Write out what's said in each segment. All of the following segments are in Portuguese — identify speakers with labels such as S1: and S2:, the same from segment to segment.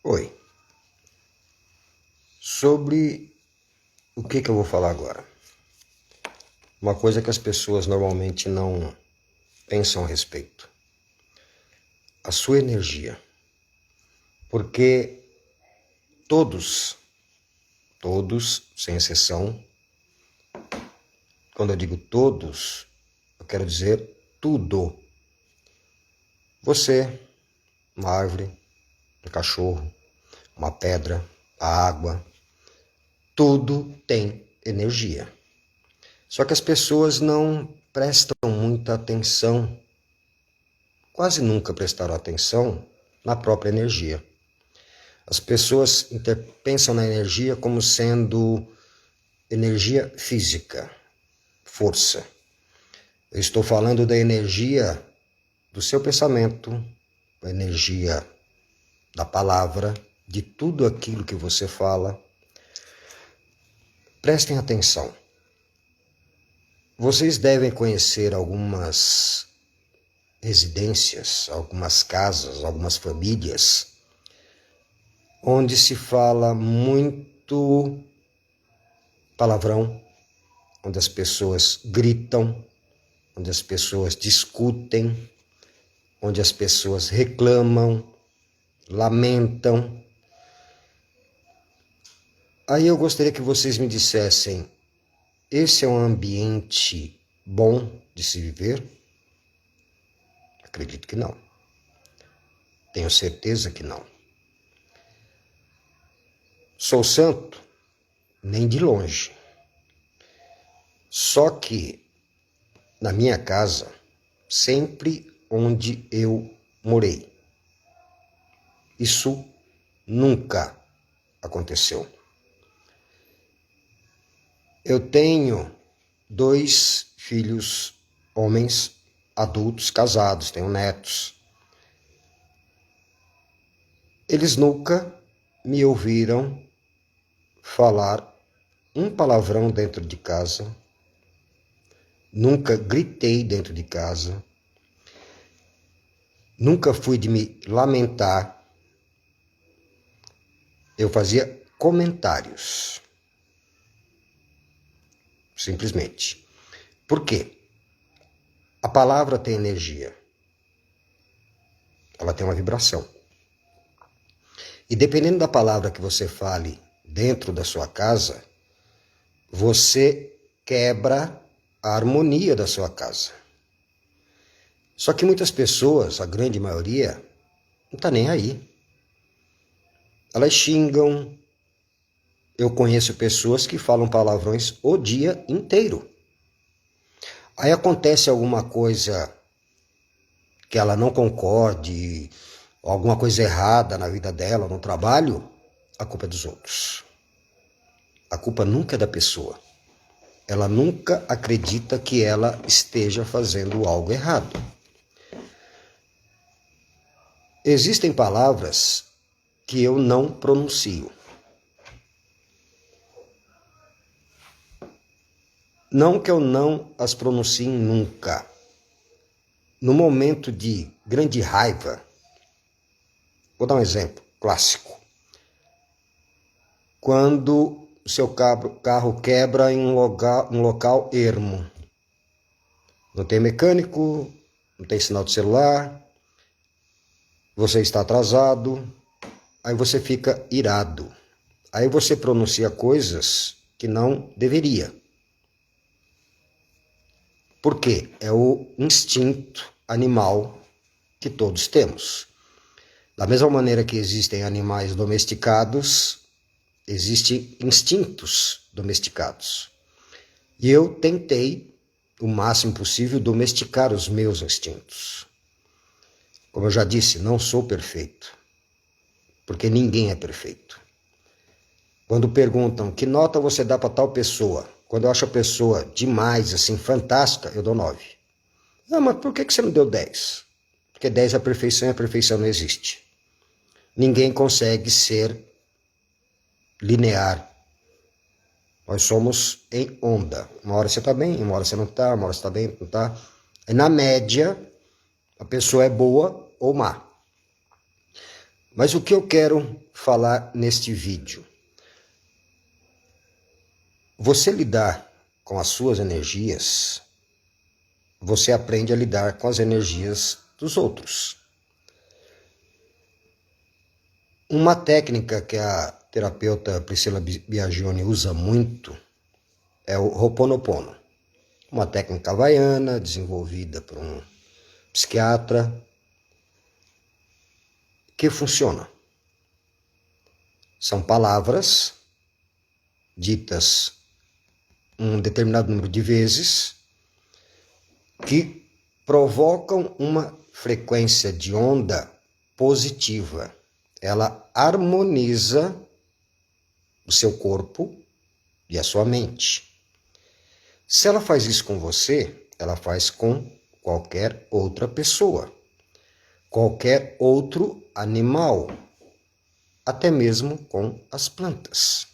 S1: Oi, sobre o que eu vou falar agora? Uma coisa que as pessoas normalmente não pensam a respeito. A sua energia. Porque todos, sem exceção, quando eu digo todos, eu quero dizer tudo. Você, uma árvore, um cachorro, uma pedra, a água, tudo tem energia. Só que as pessoas não prestam muita atenção, quase nunca prestaram atenção na própria energia. As pessoas pensam na energia como sendo energia física, força. Eu estou falando da energia do seu pensamento, a energia da palavra, de tudo aquilo que você fala. Prestem atenção. Vocês devem conhecer algumas residências, algumas casas, algumas famílias, onde se fala muito palavrão, onde as pessoas gritam, onde as pessoas discutem, onde as pessoas reclamam, lamentam. Aí eu gostaria que vocês me dissessem, esse é um ambiente bom de se viver? Acredito que não. Tenho certeza que não. Sou santo? Nem de longe. Só que na minha casa, sempre onde eu morei, isso nunca aconteceu. Eu tenho 2 filhos, homens, adultos, casados, tenho netos. Eles nunca me ouviram falar um palavrão dentro de casa, nunca gritei dentro de casa, nunca fui de me lamentar. Eu fazia comentários. Simplesmente. Por quê? A palavra tem energia. Ela tem uma vibração. E dependendo da palavra que você fale dentro da sua casa, você quebra a harmonia da sua casa. Só que muitas pessoas, a grande maioria, não está nem aí. Elas xingam. Eu conheço pessoas que falam palavrões o dia inteiro. Aí acontece alguma coisa que ela não concorde, alguma coisa errada na vida dela, no trabalho, a culpa é dos outros. A culpa nunca é da pessoa. Ela nunca acredita que ela esteja fazendo algo errado. Existem palavras que eu não pronuncio. Não que eu não as pronuncie nunca. No momento de grande raiva, vou dar um exemplo clássico. Quando o seu carro quebra em um local ermo. Não tem mecânico, não tem sinal de celular, você está atrasado, aí você fica irado. Aí você pronuncia coisas que não deveria. Por quê? É o instinto animal que todos temos. Da mesma maneira que existem animais domesticados, existem instintos domesticados. E eu tentei, o máximo possível, domesticar os meus instintos. Como eu já disse, não sou perfeito, porque ninguém é perfeito. Quando perguntam que nota você dá para tal pessoa, quando eu acho a pessoa demais, assim, fantástica, eu dou 9. Ah, mas por que você não deu 10? Porque 10 é a perfeição e a perfeição não existe. Ninguém consegue ser linear. Nós somos em onda. Uma hora você está bem, uma hora você não está, uma hora você está bem, não está. Na média, a pessoa é boa ou má. Mas o que eu quero falar neste vídeo? Você lidar com as suas energias, você aprende a lidar com as energias dos outros. Uma técnica que a terapeuta Priscila Biagioni usa muito é o Ho'oponopono. Uma técnica havaiana desenvolvida por um psiquiatra que funciona. São palavras ditas um determinado número de vezes que provocam uma frequência de onda positiva. Ela harmoniza o seu corpo e a sua mente. Se ela faz isso com você, ela faz com qualquer outra pessoa, qualquer outro animal, até mesmo com as plantas.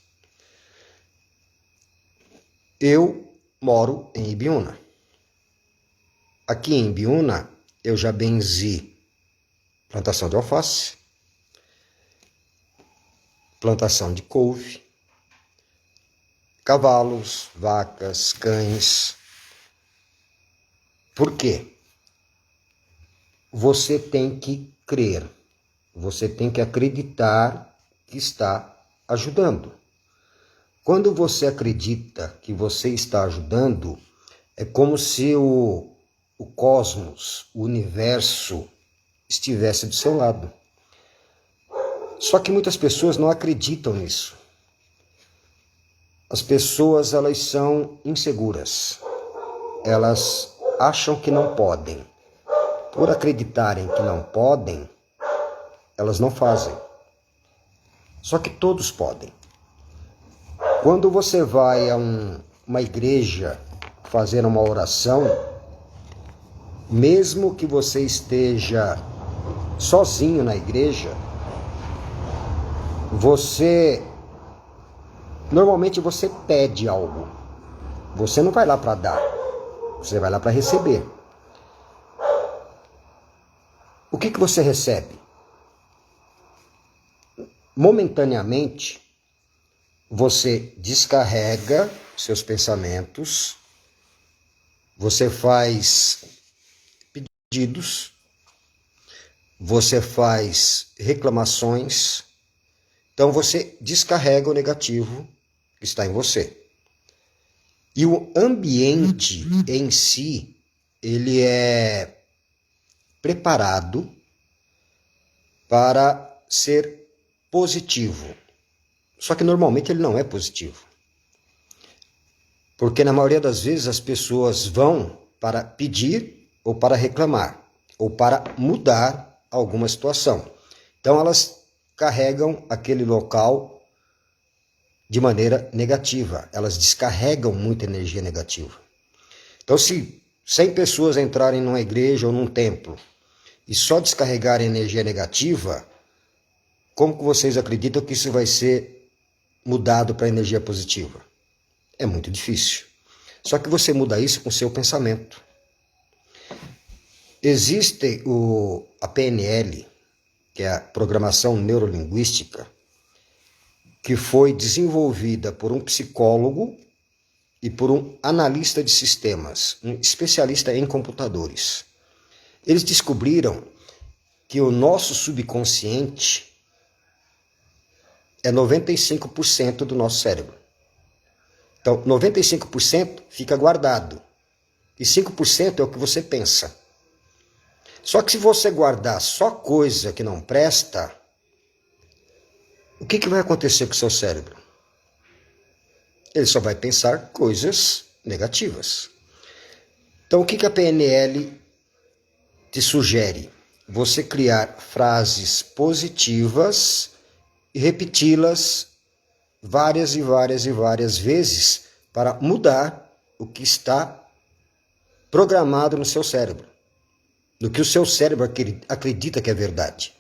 S1: Eu moro em Ibiúna. Aqui em Ibiúna, eu já benzi plantação de alface, plantação de couve, cavalos, vacas, cães. Por quê? Você tem que crer, você tem que acreditar que está ajudando. Quando você acredita que você está ajudando, é como se o cosmos, o universo, estivesse do seu lado. Só que muitas pessoas não acreditam nisso. As pessoas, elas são inseguras. Elas acham que não podem. Por acreditarem que não podem, elas não fazem. Só que todos podem. Quando você vai a uma igreja fazer uma oração, mesmo que você esteja sozinho na igreja, normalmente você pede algo. Você não vai lá para dar, você vai lá para receber. O que você recebe? Momentaneamente, você descarrega seus pensamentos, você faz pedidos, você faz reclamações, então você descarrega o negativo que está em você. E o ambiente em si, ele é preparado para ser positivo. Só que normalmente ele não é positivo. Porque na maioria das vezes as pessoas vão para pedir ou para reclamar, ou para mudar alguma situação. Então elas carregam aquele local de maneira negativa. Elas descarregam muita energia negativa. Então se 100 pessoas entrarem numa igreja ou num templo e só descarregarem energia negativa, como que vocês acreditam que isso vai ser mudado para energia positiva? É muito difícil. Só que você muda isso com o seu pensamento. Existe a PNL, que é a Programação Neurolinguística, que foi desenvolvida por um psicólogo e por um analista de sistemas, um especialista em computadores. Eles descobriram que o nosso subconsciente é 95% do nosso cérebro. Então, 95% fica guardado. E 5% é o que você pensa. Só que se você guardar só coisa que não presta, o que vai acontecer com o seu cérebro? Ele só vai pensar coisas negativas. Então, o que a PNL te sugere? Você criar frases positivas e repeti-las várias e várias e várias vezes para mudar o que está programado no seu cérebro, no que o seu cérebro acredita que é verdade.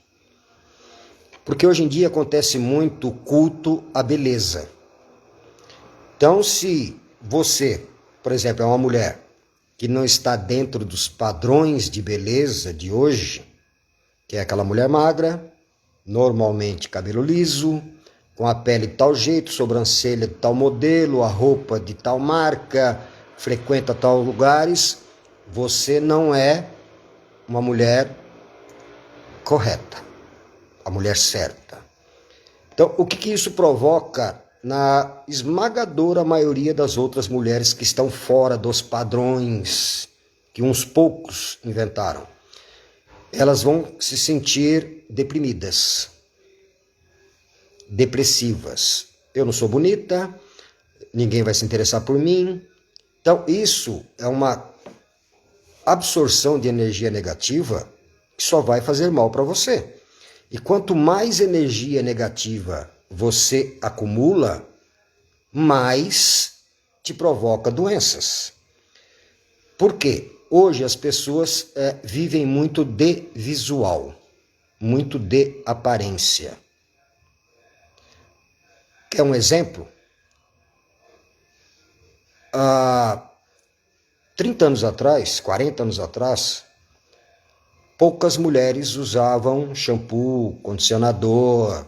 S1: Porque hoje em dia acontece muito culto à beleza. Então, se você, por exemplo, é uma mulher que não está dentro dos padrões de beleza de hoje, que é aquela mulher magra, normalmente cabelo liso, com a pele de tal jeito, sobrancelha de tal modelo, a roupa de tal marca, frequenta tal lugares, você não é uma mulher correta, a mulher certa. Então, o que isso provoca na esmagadora maioria das outras mulheres que estão fora dos padrões que uns poucos inventaram? Elas vão se sentir deprimidas, depressivas. Eu não sou bonita, ninguém vai se interessar por mim. Então, isso é uma absorção de energia negativa que só vai fazer mal para você. E quanto mais energia negativa você acumula, mais te provoca doenças. Por quê? Hoje as pessoas vivem muito de visual, muito de aparência. Quer um exemplo? Há 30 anos atrás, 40 anos atrás, poucas mulheres usavam shampoo, condicionador,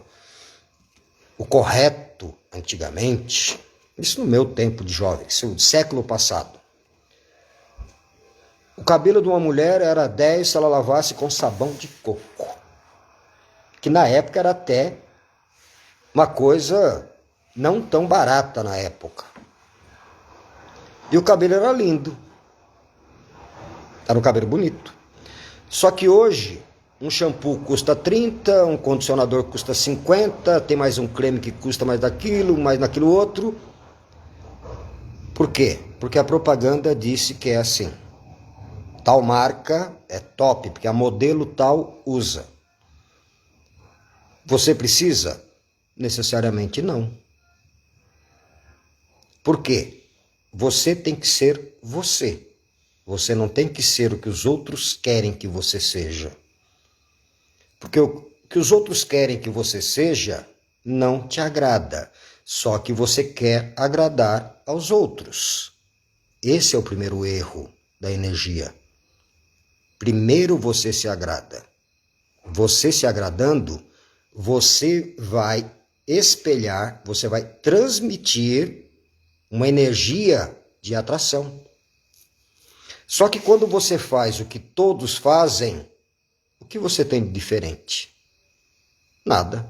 S1: o correto antigamente. Isso no meu tempo de jovem, isso no século passado. O cabelo de uma mulher era 10 se ela lavasse com sabão de coco. Que na época era até uma coisa não tão barata na época. E o cabelo era lindo. Era um cabelo bonito. Só que hoje, um shampoo custa 30, um condicionador custa 50, tem mais um creme que custa mais daquilo, mais naquilo outro. Por quê? Porque a propaganda disse que é assim. Tal marca é top, porque a modelo tal usa. Você precisa? Necessariamente não. Por quê? Você tem que ser você. Você não tem que ser o que os outros querem que você seja. Porque o que os outros querem que você seja não te agrada. Só que você quer agradar aos outros. Esse é o primeiro erro da energia. Primeiro você se agrada. Você se agradando, você vai espelhar, você vai transmitir uma energia de atração. Só que quando você faz o que todos fazem, o que você tem de diferente? Nada.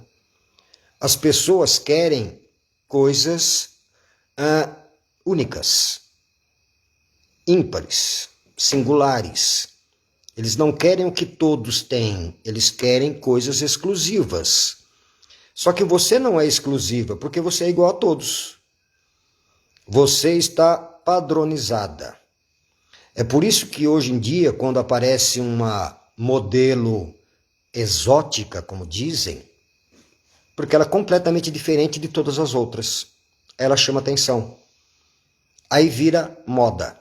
S1: As pessoas querem coisas únicas, ímpares, singulares. Eles não querem o que todos têm, eles querem coisas exclusivas. Só que você não é exclusiva, porque você é igual a todos. Você está padronizada. É por isso que hoje em dia, quando aparece uma modelo exótica, como dizem, porque ela é completamente diferente de todas as outras, ela chama atenção. Aí vira moda.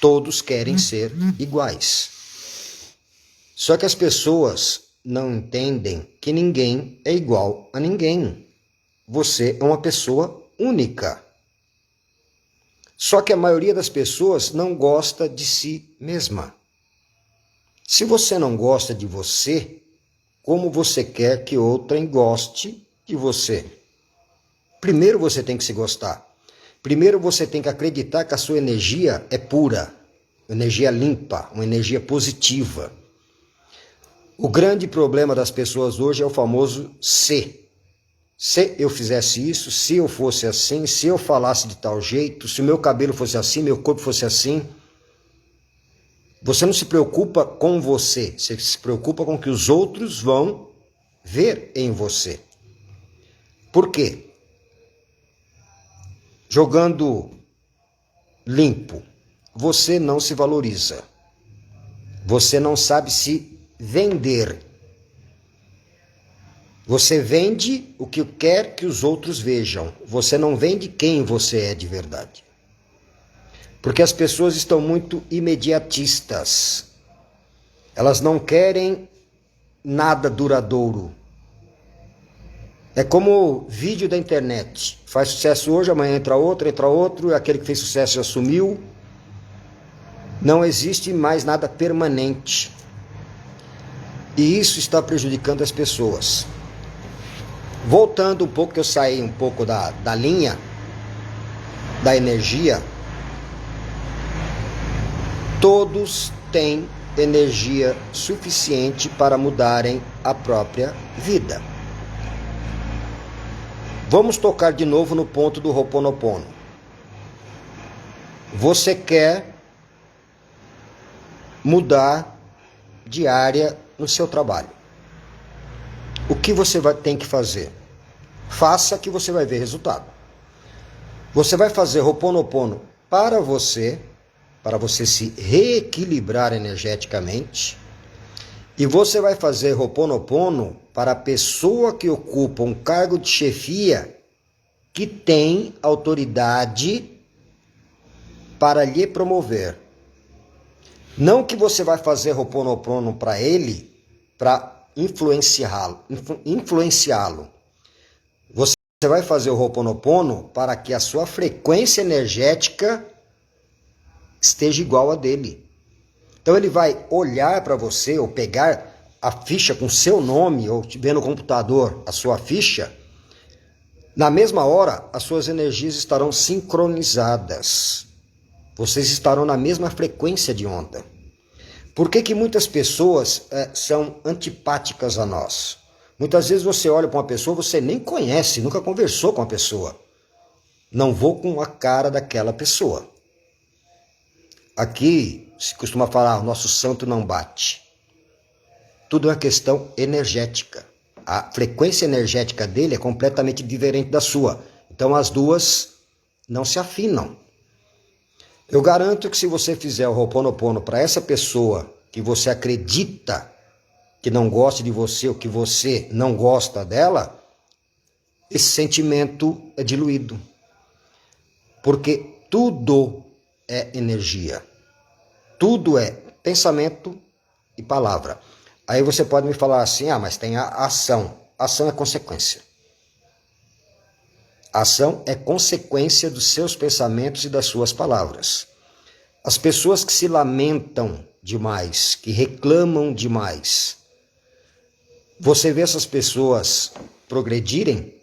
S1: Todos querem ser iguais. Só que as pessoas não entendem que ninguém é igual a ninguém. Você é uma pessoa única. Só que a maioria das pessoas não gosta de si mesma. Se você não gosta de você, como você quer que outrem goste de você? Primeiro você tem que se gostar. Primeiro você tem que acreditar que a sua energia é pura, energia limpa, uma energia positiva. O grande problema das pessoas hoje é o famoso se. Se eu fizesse isso, se eu fosse assim, se eu falasse de tal jeito, se o meu cabelo fosse assim, meu corpo fosse assim. Você não se preocupa com você se preocupa com o que os outros vão ver em você. Por quê? Jogando limpo, você não se valoriza. Você não sabe se vender. Você vende o que quer que os outros vejam. Você não vende quem você é de verdade. Porque as pessoas estão muito imediatistas. Elas não querem nada duradouro. É como vídeo da internet. Faz sucesso hoje, amanhã entra outro, e aquele que fez sucesso já sumiu. Não existe mais nada permanente. E isso está prejudicando as pessoas. Voltando um pouco, que eu saí um pouco da linha da energia, todos têm energia suficiente para mudarem a própria vida. Vamos tocar de novo no ponto do Ho'oponopono. Você quer mudar de área no seu trabalho. O que você tem que fazer? Faça que você vai ver resultado. Você vai fazer Ho'oponopono para você se reequilibrar energeticamente. E você vai fazer Ho'oponopono para a pessoa que ocupa um cargo de chefia que tem autoridade para lhe promover. Não que você vai fazer Ho'oponopono para ele para influenciá-lo. Você vai fazer o Ho'oponopono para que a sua frequência energética esteja igual a dele. Então ele vai olhar para você ou pegar a ficha com seu nome ou ver no computador a sua ficha. Na mesma hora, as suas energias estarão sincronizadas. Vocês estarão na mesma frequência de onda. Por que muitas pessoas são antipáticas a nós? Muitas vezes você olha para uma pessoa, você nem conhece, nunca conversou com a pessoa. Não vou com a cara daquela pessoa. Aqui se costuma falar, o nosso santo não bate. Tudo é uma questão energética. A frequência energética dele é completamente diferente da sua. Então as duas não se afinam. Eu garanto que se você fizer o Ho'oponopono para essa pessoa que você acredita que não gosta de você ou que você não gosta dela, esse sentimento é diluído. Porque tudo é energia. Tudo é pensamento e palavra. Aí você pode me falar assim, mas tem a ação. Ação é consequência. A ação é consequência dos seus pensamentos e das suas palavras. As pessoas que se lamentam demais, que reclamam demais, você vê essas pessoas progredirem,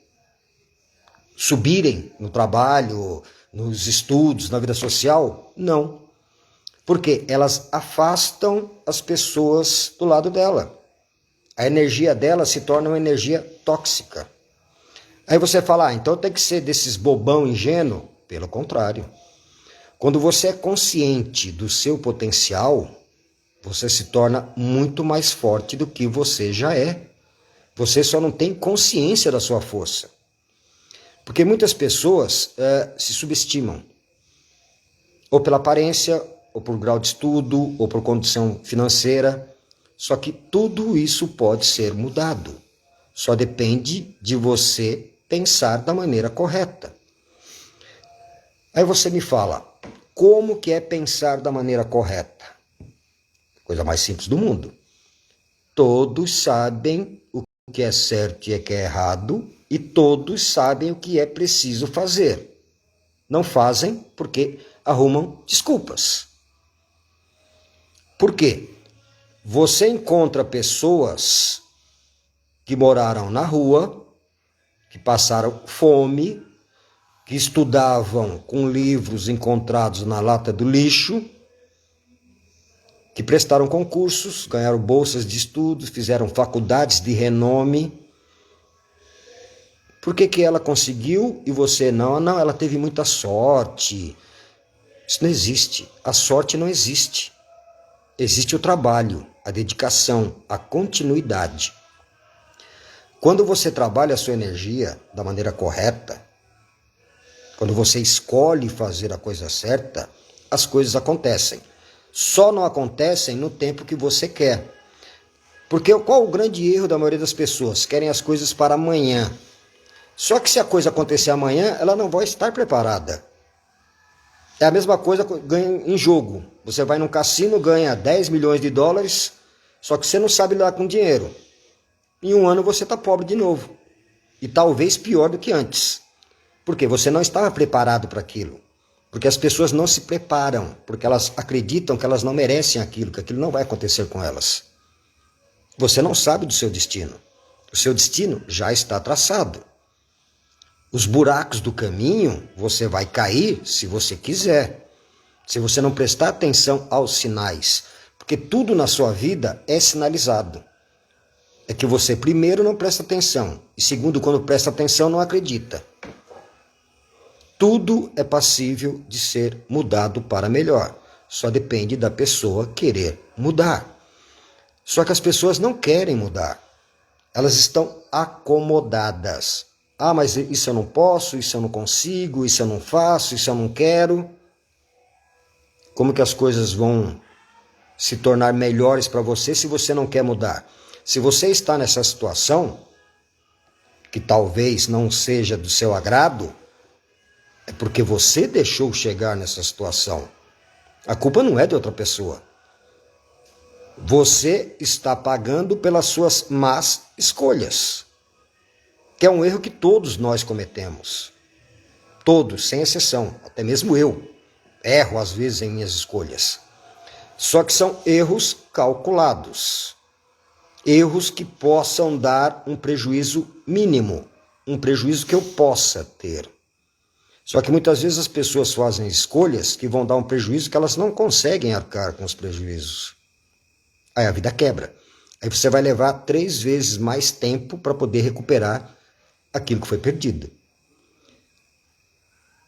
S1: subirem no trabalho, nos estudos, na vida social? Não. Porque elas afastam as pessoas do lado dela. A energia dela se torna uma energia tóxica. Aí você fala, então tem que ser desses bobão ingênuo? Pelo contrário. Quando você é consciente do seu potencial, você se torna muito mais forte do que você já é. Você só não tem consciência da sua força. Porque muitas pessoas se subestimam. Ou pela aparência, ou por grau de estudo, ou por condição financeira. Só que tudo isso pode ser mudado. Só depende de você pensar da maneira correta. Aí você me fala, como que é pensar da maneira correta? Coisa mais simples do mundo. Todos sabem o que é certo e o que é errado, e todos sabem o que é preciso fazer. Não fazem porque arrumam desculpas. Por quê? Você encontra pessoas que moraram na rua, que passaram fome, que estudavam com livros encontrados na lata do lixo, que prestaram concursos, ganharam bolsas de estudos, fizeram faculdades de renome. Por que ela conseguiu e você não? Não, ela teve muita sorte. Isso não existe. A sorte não existe. Existe o trabalho, a dedicação, a continuidade. Quando você trabalha a sua energia da maneira correta, quando você escolhe fazer a coisa certa, as coisas acontecem. Só não acontecem no tempo que você quer. Porque qual o grande erro da maioria das pessoas? Querem as coisas para amanhã. Só que se a coisa acontecer amanhã, ela não vai estar preparada. É a mesma coisa que ganha em jogo. Você vai num cassino, ganha 10 milhões de dólares, só que você não sabe lidar com dinheiro. Em um ano você está pobre de novo. E talvez pior do que antes. Porque você não estava preparado para aquilo. Porque as pessoas não se preparam, porque elas acreditam que elas não merecem aquilo, que aquilo não vai acontecer com elas. Você não sabe do seu destino. O seu destino já está traçado. Os buracos do caminho, você vai cair se você quiser. Se você não prestar atenção aos sinais. Porque tudo na sua vida é sinalizado. É que você, primeiro, não presta atenção. E segundo, quando presta atenção, não acredita. Tudo é passível de ser mudado para melhor. Só depende da pessoa querer mudar. Só que as pessoas não querem mudar. Elas estão acomodadas. Ah, mas isso eu não posso, isso eu não consigo, isso eu não faço, isso eu não quero. Como que as coisas vão se tornar melhores para você se você não quer mudar? Se você está nessa situação, que talvez não seja do seu agrado, é porque você deixou chegar nessa situação. A culpa não é de outra pessoa. Você está pagando pelas suas más escolhas, que é um erro que todos nós cometemos. Todos, sem exceção, até mesmo eu. Erro às vezes em minhas escolhas. Só que são erros calculados. Erros que possam dar um prejuízo mínimo. Um prejuízo que eu possa ter. Só que muitas vezes as pessoas fazem escolhas que vão dar um prejuízo que elas não conseguem arcar com os prejuízos. Aí a vida quebra. Aí você vai levar 3 vezes mais tempo para poder recuperar aquilo que foi perdido.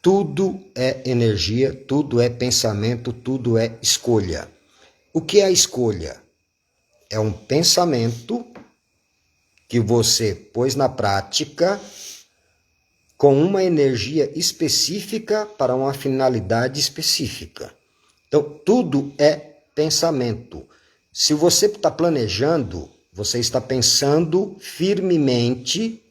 S1: Tudo é energia, tudo é pensamento, tudo é escolha. O que é a escolha? É um pensamento que você pôs na prática com uma energia específica para uma finalidade específica. Então, tudo é pensamento. Se você está planejando, você está pensando firmemente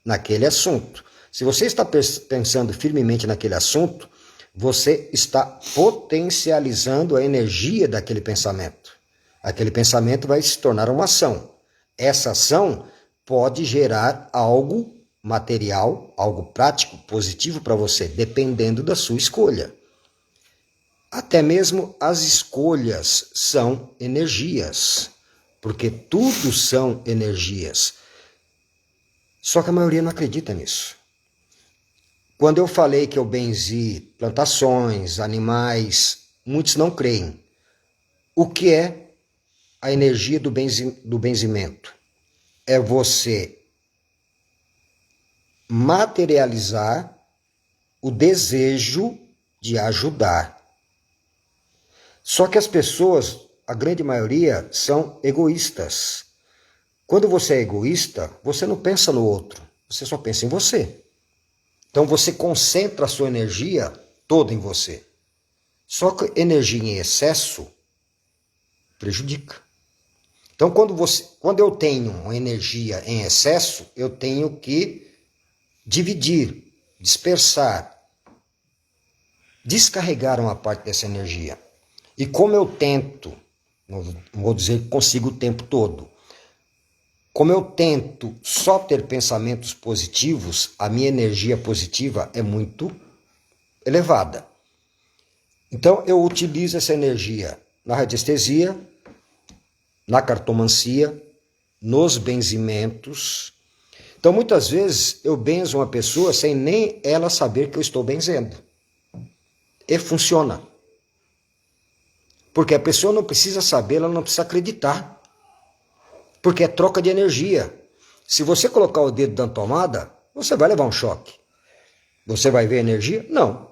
S1: naquele assunto. Se você está pensando firmemente naquele assunto, você está potencializando a energia daquele pensamento. Aquele pensamento vai se tornar uma ação. Essa ação pode gerar algo material, algo prático, positivo para você, dependendo da sua escolha. Até mesmo as escolhas são energias, porque tudo são energias. Só que a maioria não acredita nisso. Quando eu falei que eu benzi plantações, animais, muitos não creem. O que é a energia do benzimento? É você materializar o desejo de ajudar. Só que as pessoas, a grande maioria, são egoístas. Quando você é egoísta, você não pensa no outro, você só pensa em você. Então você concentra a sua energia toda em você. Só que energia em excesso prejudica. Então quando eu tenho uma energia em excesso, eu tenho que dividir, dispersar, descarregar uma parte dessa energia. E como eu tento, não vou dizer que consigo o tempo todo, como eu tento só ter pensamentos positivos, a minha energia positiva é muito elevada. Então eu utilizo essa energia na radiestesia, na cartomancia, nos benzimentos. Então muitas vezes eu benzo uma pessoa sem nem ela saber que eu estou benzendo. E funciona. Porque a pessoa não precisa saber, ela não precisa acreditar. Porque é troca de energia. Se você colocar o dedo na tomada, você vai levar um choque. Você vai ver energia? Não.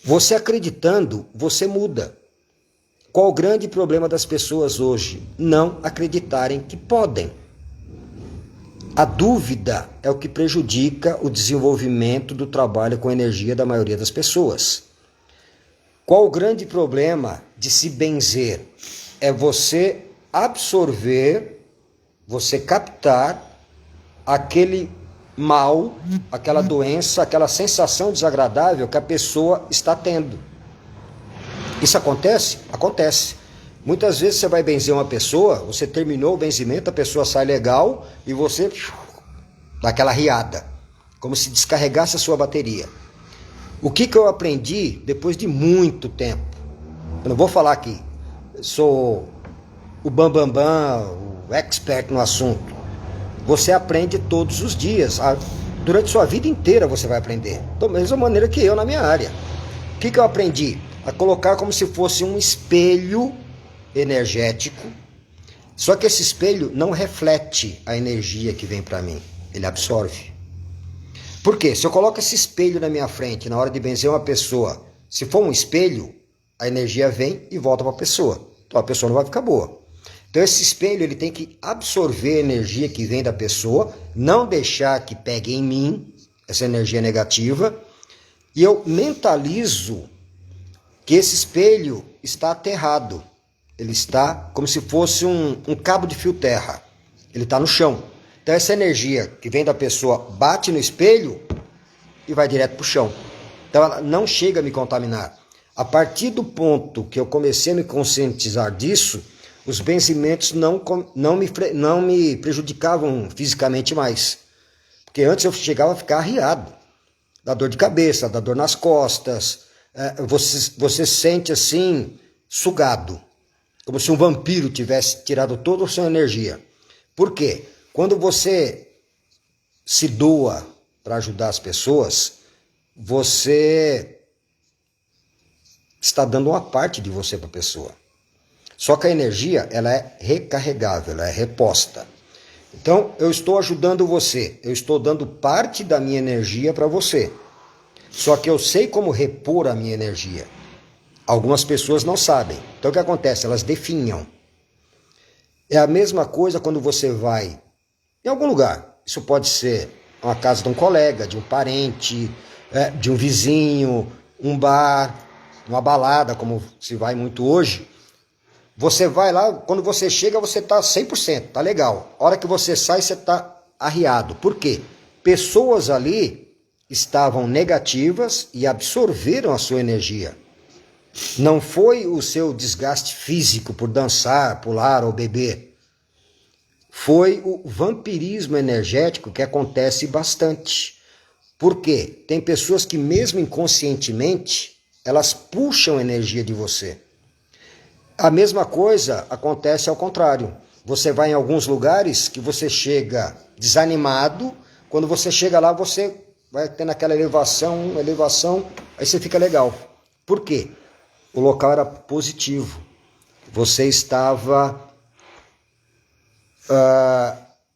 S1: Você acreditando, você muda. Qual o grande problema das pessoas hoje? Não acreditarem que podem. A dúvida é o que prejudica o desenvolvimento do trabalho com energia da maioria das pessoas. Qual o grande problema de se benzer? É você absorver, você captar aquele mal, aquela doença, aquela sensação desagradável que a pessoa está tendo. Isso acontece? Acontece. Muitas vezes você vai benzer uma pessoa, você terminou o benzimento, a pessoa sai legal e você dá aquela riada, como se descarregasse a sua bateria. O que eu aprendi depois de muito tempo? Eu não vou falar aqui, sou o bambambam, bam, bam, o expert no assunto. Você aprende todos os dias. Durante sua vida inteira você vai aprender. Da mesma maneira que eu na minha área. O que eu aprendi? A colocar como se fosse um espelho energético. Só que esse espelho não reflete a energia que vem para mim. Ele absorve. Por quê? Se eu coloco esse espelho na minha frente na hora de benzer uma pessoa, se for um espelho, a energia vem e volta para a pessoa. Então a pessoa não vai ficar boa. Então esse espelho ele tem que absorver a energia que vem da pessoa, não deixar que pegue em mim essa energia negativa, e eu mentalizo que esse espelho está aterrado. Ele está como se fosse um cabo de fio terra. Ele está no chão. Então essa energia que vem da pessoa bate no espelho e vai direto para o chão. Então ela não chega a me contaminar. A partir do ponto que eu comecei a me conscientizar disso, os benzimentos não me prejudicavam fisicamente mais. Porque antes eu chegava a ficar arriado. Da dor de cabeça, da dor nas costas. Você sente assim, sugado. Como se um vampiro tivesse tirado toda a sua energia. Por quê? Quando você se doa para ajudar as pessoas, você está dando uma parte de você para a pessoa. Só que a energia, ela é recarregável, ela é reposta. Então, eu estou ajudando você, eu estou dando parte da minha energia para você. Só que eu sei como repor a minha energia. Algumas pessoas não sabem. Então, o que acontece? Elas definham. É a mesma coisa quando você vai em algum lugar. Isso pode ser uma casa de um colega, de um parente, de um vizinho, um bar, uma balada, como se vai muito hoje. Você vai lá, quando você chega, você está 100%, tá legal. A hora que você sai, você está arriado. Por quê? Pessoas ali estavam negativas e absorveram a sua energia. Não foi o seu desgaste físico por dançar, pular ou beber. Foi o vampirismo energético que acontece bastante. Por quê? Tem pessoas que mesmo inconscientemente, elas puxam energia de você. A mesma coisa acontece ao contrário. Você vai em alguns lugares que você chega desanimado, quando você chega lá você vai tendo aquela elevação, aí você fica legal. Por quê? O local era positivo. Você estava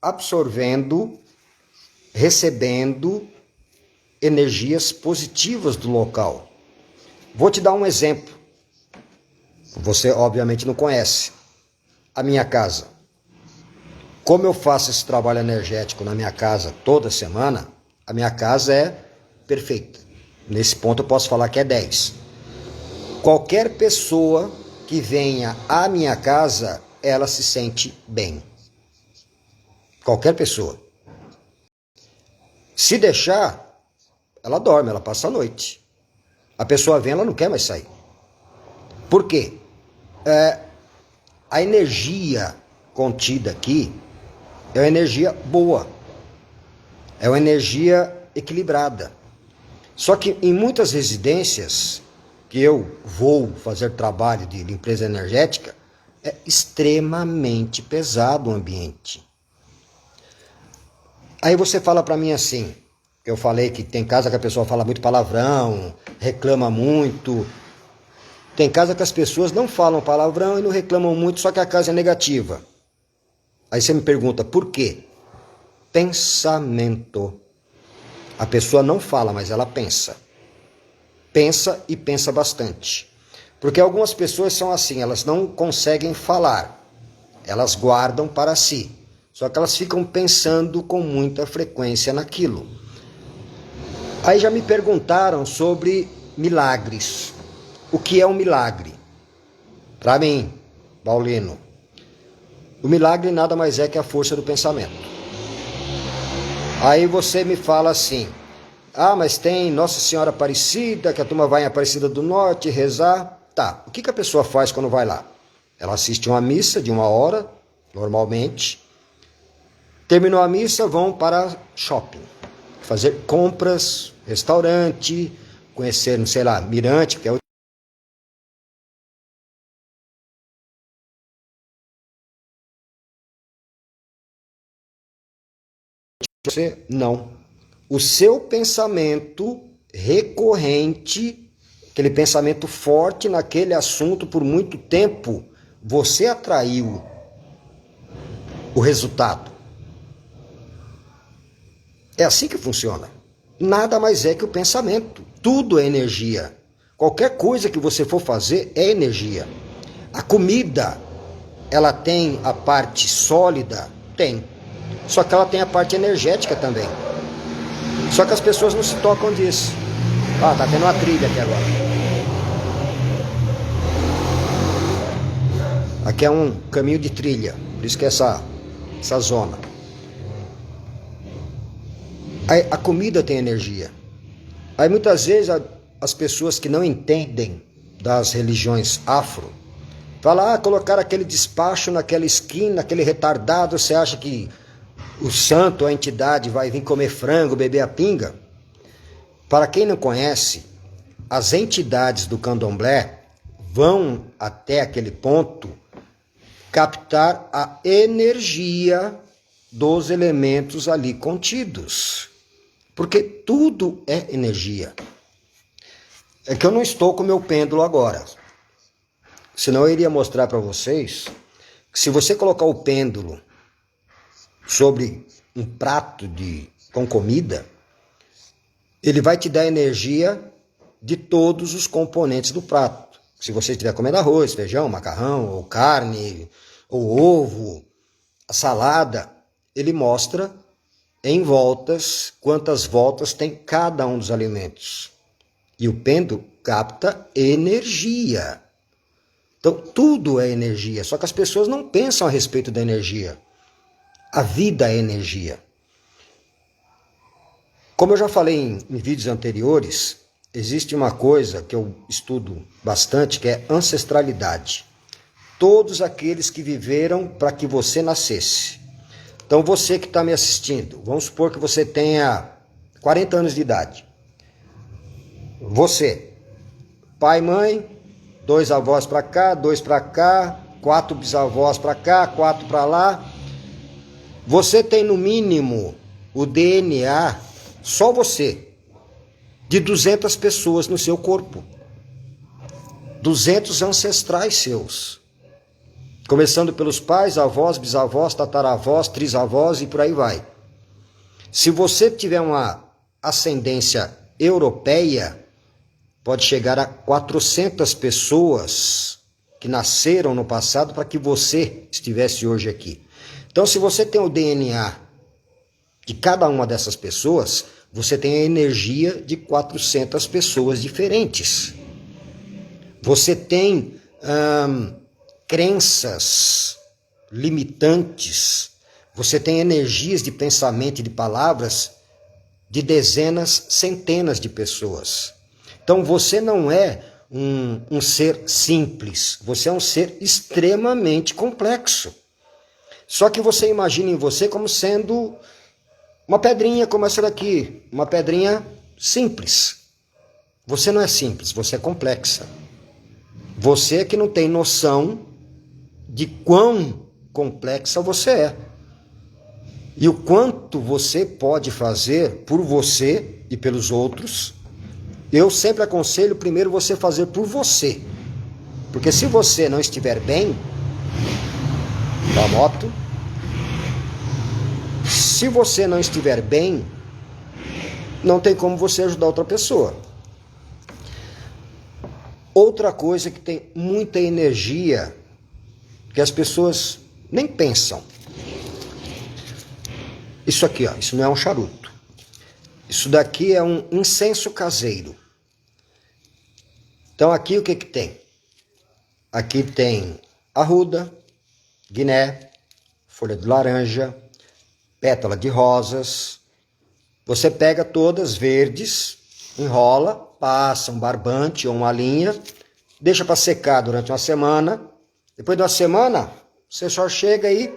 S1: absorvendo, recebendo energias positivas do local. Vou te dar um exemplo. Você obviamente não conhece a minha casa. Como eu faço esse trabalho energético na minha casa toda semana, a minha casa é perfeita. Nesse ponto eu posso falar que é 10. Qualquer pessoa que venha à minha casa, ela se sente bem. Qualquer pessoa. Se deixar, ela dorme, ela passa a noite. A pessoa vem, ela não quer mais sair. Por quê? A energia contida aqui é uma energia boa, é uma energia equilibrada. Só que em muitas residências que eu vou fazer trabalho de limpeza energética, é extremamente pesado o ambiente. Aí você fala para mim assim, eu falei que tem casa que a pessoa fala muito palavrão, reclama muito. Tem casa que as pessoas não falam palavrão e não reclamam muito, só que a casa é negativa. Aí você me pergunta, por quê? Pensamento. A pessoa não fala, mas ela pensa. Pensa e pensa bastante. Porque algumas pessoas são assim, elas não conseguem falar. Elas guardam para si. Só que elas ficam pensando com muita frequência naquilo. Aí já me perguntaram sobre milagres. O que é um milagre? Para mim, Paulino, o milagre nada mais é que a força do pensamento. Aí você me fala assim, mas tem Nossa Senhora Aparecida, que a turma vai em Aparecida do Norte rezar. Tá, o que a pessoa faz quando vai lá? Ela assiste uma missa de 1 hora, normalmente. Terminou a missa, vão para shopping, fazer compras, restaurante, conhecer, sei lá, Mirante, que é o você? Não. O seu pensamento recorrente, aquele pensamento forte naquele assunto por muito tempo, você atraiu o resultado. É assim que funciona. Nada mais é que o pensamento. Tudo é energia. Qualquer coisa que você for fazer é energia. A comida, ela tem a parte sólida? Tem. Só que ela tem a parte energética também. Só que as pessoas não se tocam disso. Ah, tá tendo uma trilha aqui agora. Aqui é um caminho de trilha. Por isso que é essa zona. Aí, a comida tem energia. Aí muitas vezes as pessoas que não entendem das religiões afro falam, colocar aquele despacho naquela esquina, aquele retardado, você acha que o santo, a entidade, vai vir comer frango, beber a pinga? Para quem não conhece, as entidades do candomblé vão até aquele ponto captar a energia dos elementos ali contidos. Porque tudo é energia. É que eu não estou com o meu pêndulo agora. Senão eu iria mostrar para vocês que se você colocar o pêndulo sobre um prato com comida, ele vai te dar energia de todos os componentes do prato. Se você estiver comendo arroz, feijão, macarrão, ou carne, ou ovo, a salada, ele mostra em voltas quantas voltas tem cada um dos alimentos. E o pêndulo capta energia. Então, tudo é energia, só que as pessoas não pensam a respeito da energia. A vida é energia. Como eu já falei em vídeos anteriores, existe uma coisa que eu estudo bastante, que é ancestralidade. Todos aqueles que viveram para que você nascesse. Então, você que está me assistindo, vamos supor que você tenha 40 anos de idade. Você, pai, mãe, 2 avós para cá, 2 para cá, 4 bisavós para cá, 4 para lá. Você tem no mínimo o DNA, só você, de 200 pessoas no seu corpo. 200 ancestrais seus. Começando pelos pais, avós, bisavós, tataravós, trisavós e por aí vai. Se você tiver uma ascendência europeia, pode chegar a 400 pessoas que nasceram no passado para que você estivesse hoje aqui. Então, se você tem o DNA de cada uma dessas pessoas, você tem a energia de 400 pessoas diferentes. Você tem crenças limitantes, você tem energias de pensamento e de palavras de dezenas, centenas de pessoas. Então você não é um ser simples, você é um ser extremamente complexo. Só que você imagina em você como sendo uma pedrinha como essa daqui, uma pedrinha simples. Você não é simples, você é complexa. Você é que não tem noção de quão complexa você é. E o quanto você pode fazer por você e pelos outros. Eu sempre aconselho primeiro você fazer por você. Porque se você não estiver bem, da moto, se você não estiver bem, não tem como você ajudar outra pessoa. Outra coisa que tem muita energia, que as pessoas nem pensam. Isso aqui, ó, isso não é um charuto. Isso daqui é um incenso caseiro. Então aqui o que que tem? Aqui tem arruda, guiné, folha de laranja, pétala de rosas. Você pega todas verdes, enrola, passa um barbante ou uma linha, deixa para secar durante uma semana. Depois de uma semana, você só chega aí,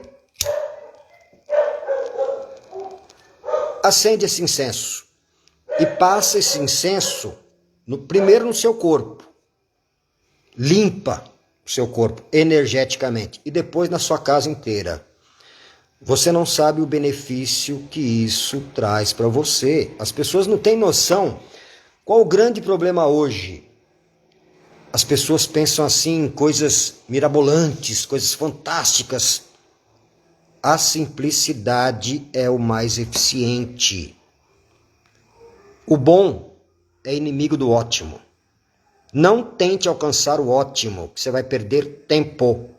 S1: acende esse incenso e passa esse incenso primeiro no seu corpo. Limpa o seu corpo energeticamente e depois na sua casa inteira. Você não sabe o benefício que isso traz para você. As pessoas não têm noção. Qual o grande problema hoje? As pessoas pensam assim em coisas mirabolantes, coisas fantásticas. A simplicidade é o mais eficiente. O bom é inimigo do ótimo. Não tente alcançar o ótimo, que você vai perder tempo.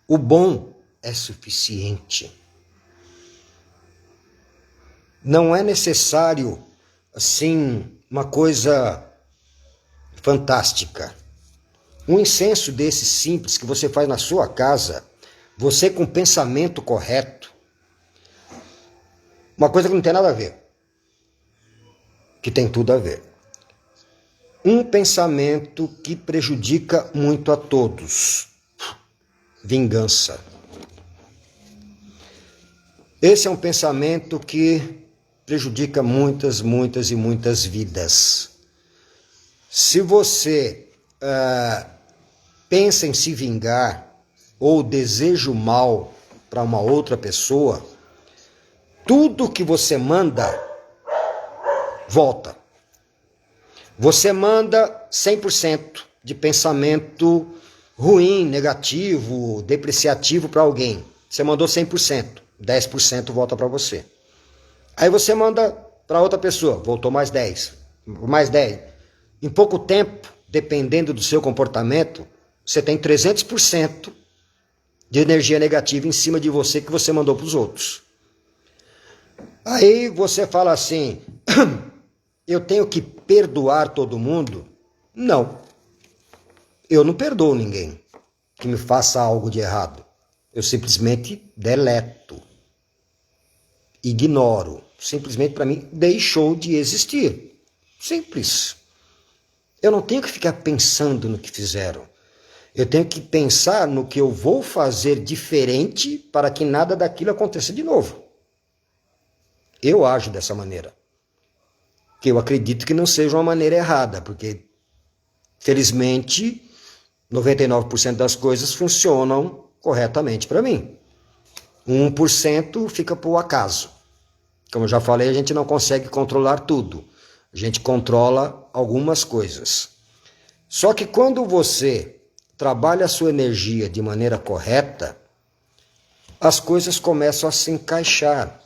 S1: O bom é suficiente. Não é necessário, assim, uma coisa fantástica. Um incenso desse simples que você faz na sua casa, você com o pensamento correto, uma coisa que não tem nada a ver, que tem tudo a ver. Um pensamento que prejudica muito a todos. Vingança. Esse é um pensamento que prejudica muitas e muitas vidas. Se você pensa em se vingar ou deseja o mal para uma outra pessoa, tudo que você manda volta. Você manda 100% de pensamento ruim, negativo, depreciativo para alguém. Você mandou 100%, 10% volta para você. Aí você manda para outra pessoa, voltou mais 10, mais 10. Em pouco tempo, dependendo do seu comportamento, você tem 300% de energia negativa em cima de você que você mandou para os outros. Aí você fala assim, eu tenho que perdoar todo mundo? Não. Eu não perdoo ninguém que me faça algo de errado. Eu simplesmente deleto. Ignoro. Simplesmente para mim deixou de existir. Simples. Eu não tenho que ficar pensando no que fizeram. Eu tenho que pensar no que eu vou fazer diferente para que nada daquilo aconteça de novo. Eu ajo dessa maneira. Que eu acredito que não seja uma maneira errada, porque, felizmente, 99% das coisas funcionam corretamente para mim. 1% fica por acaso. Como eu já falei, a gente não consegue controlar tudo. A gente controla algumas coisas. Só que quando você trabalha a sua energia de maneira correta, as coisas começam a se encaixar.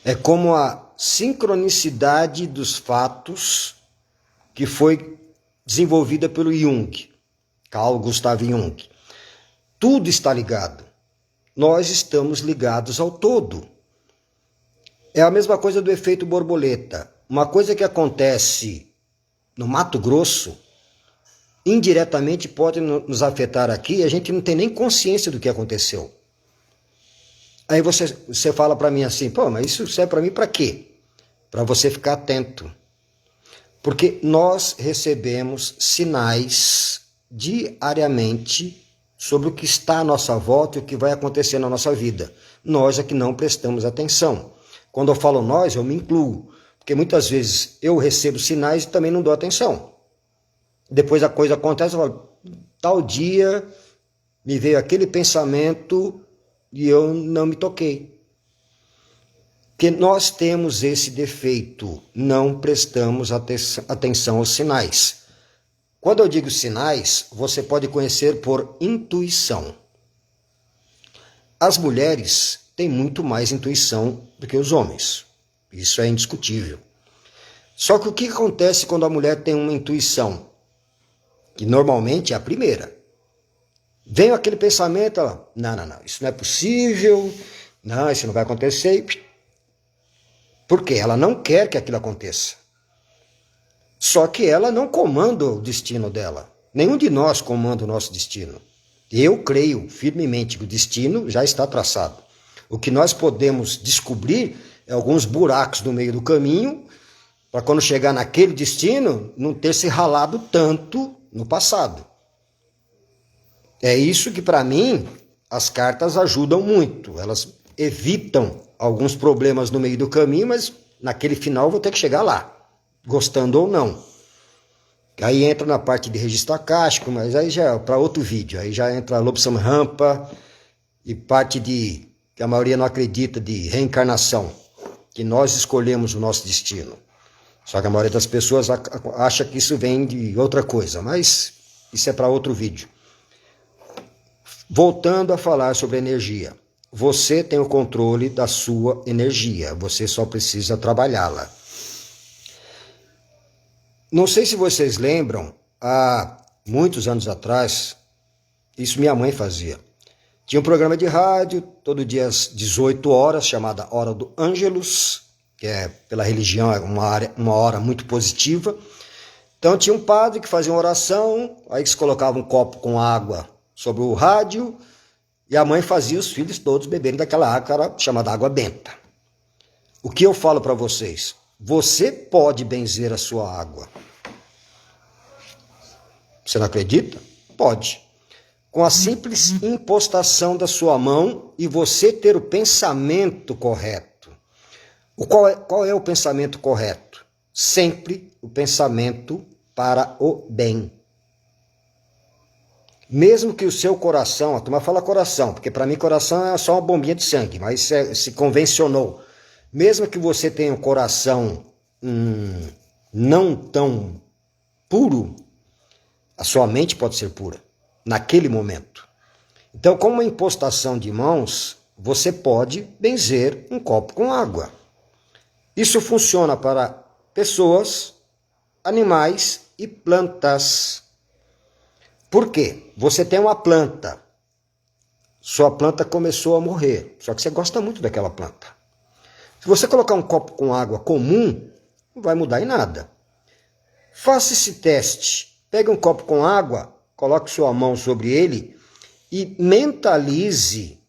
S1: É como a sincronicidade dos fatos que foi desenvolvida pelo Jung, Carl Gustav Jung. Tudo está ligado. Nós estamos ligados ao todo. É a mesma coisa do efeito borboleta. Uma coisa que acontece no Mato Grosso, indiretamente pode nos afetar aqui e a gente não tem nem consciência do que aconteceu. Aí você fala para mim assim, pô, mas isso serve para mim para quê? Para você ficar atento. Porque nós recebemos sinais diariamente sobre o que está à nossa volta e o que vai acontecer na nossa vida. Nós é que não prestamos atenção. Quando eu falo nós, eu me incluo. Porque muitas vezes eu recebo sinais e também não dou atenção. Depois a coisa acontece, eu falo, tal dia me veio aquele pensamento e eu não me toquei. Porque nós temos esse defeito, não prestamos atenção aos sinais. Quando eu digo sinais, você pode conhecer por intuição. As mulheres têm muito mais intuição do que os homens. Isso é indiscutível. Só que o que acontece quando a mulher tem uma intuição? Que normalmente é a primeira. Vem aquele pensamento, ela, não, isso não é possível, não, isso não vai acontecer. Por quê? Ela não quer que aquilo aconteça. Só que ela não comanda o destino dela. Nenhum de nós comanda o nosso destino. Eu creio firmemente que o destino já está traçado. O que nós podemos descobrir é alguns buracos no meio do caminho, para quando chegar naquele destino, não ter se ralado tanto no passado. É isso que, para mim, as cartas ajudam muito. Elas evitam alguns problemas no meio do caminho, mas naquele final eu vou ter que chegar lá, gostando ou não. Aí entra na parte de registro acástico, mas aí já é para outro vídeo. Aí já entra Lobsang Rampa e parte de que a maioria não acredita de reencarnação, que nós escolhemos o nosso destino. Só que a maioria das pessoas acha que isso vem de outra coisa, mas isso é para outro vídeo. Voltando a falar sobre energia. Você tem o controle da sua energia, você só precisa trabalhá-la. Não sei se vocês lembram, há muitos anos atrás, isso minha mãe fazia. Tinha um programa de rádio, todo dia às 18 horas, chamada Hora do Ângelus, que é, pela religião, é uma hora muito positiva. Então tinha um padre que fazia uma oração, aí se colocava um copo com água sobre o rádio, e a mãe fazia os filhos todos beberem daquela água chamada água benta. O que eu falo para vocês? Você pode benzer a sua água. Você não acredita? Pode. Com a simples impostação da sua mão e você ter o pensamento correto. Qual é o pensamento correto? Sempre o pensamento para o bem. Mesmo que o seu coração, a turma fala coração, porque para mim coração é só uma bombinha de sangue, mas se convencionou. Mesmo que você tenha um coração não tão puro, a sua mente pode ser pura, naquele momento. Então, com uma impostação de mãos, você pode benzer um copo com água. Isso funciona para pessoas, animais e plantas. Por quê? Você tem uma planta, sua planta começou a morrer, só que você gosta muito daquela planta. Se você colocar um copo com água comum, não vai mudar em nada. Faça esse teste. Pegue um copo com água, coloque sua mão sobre ele e mentalize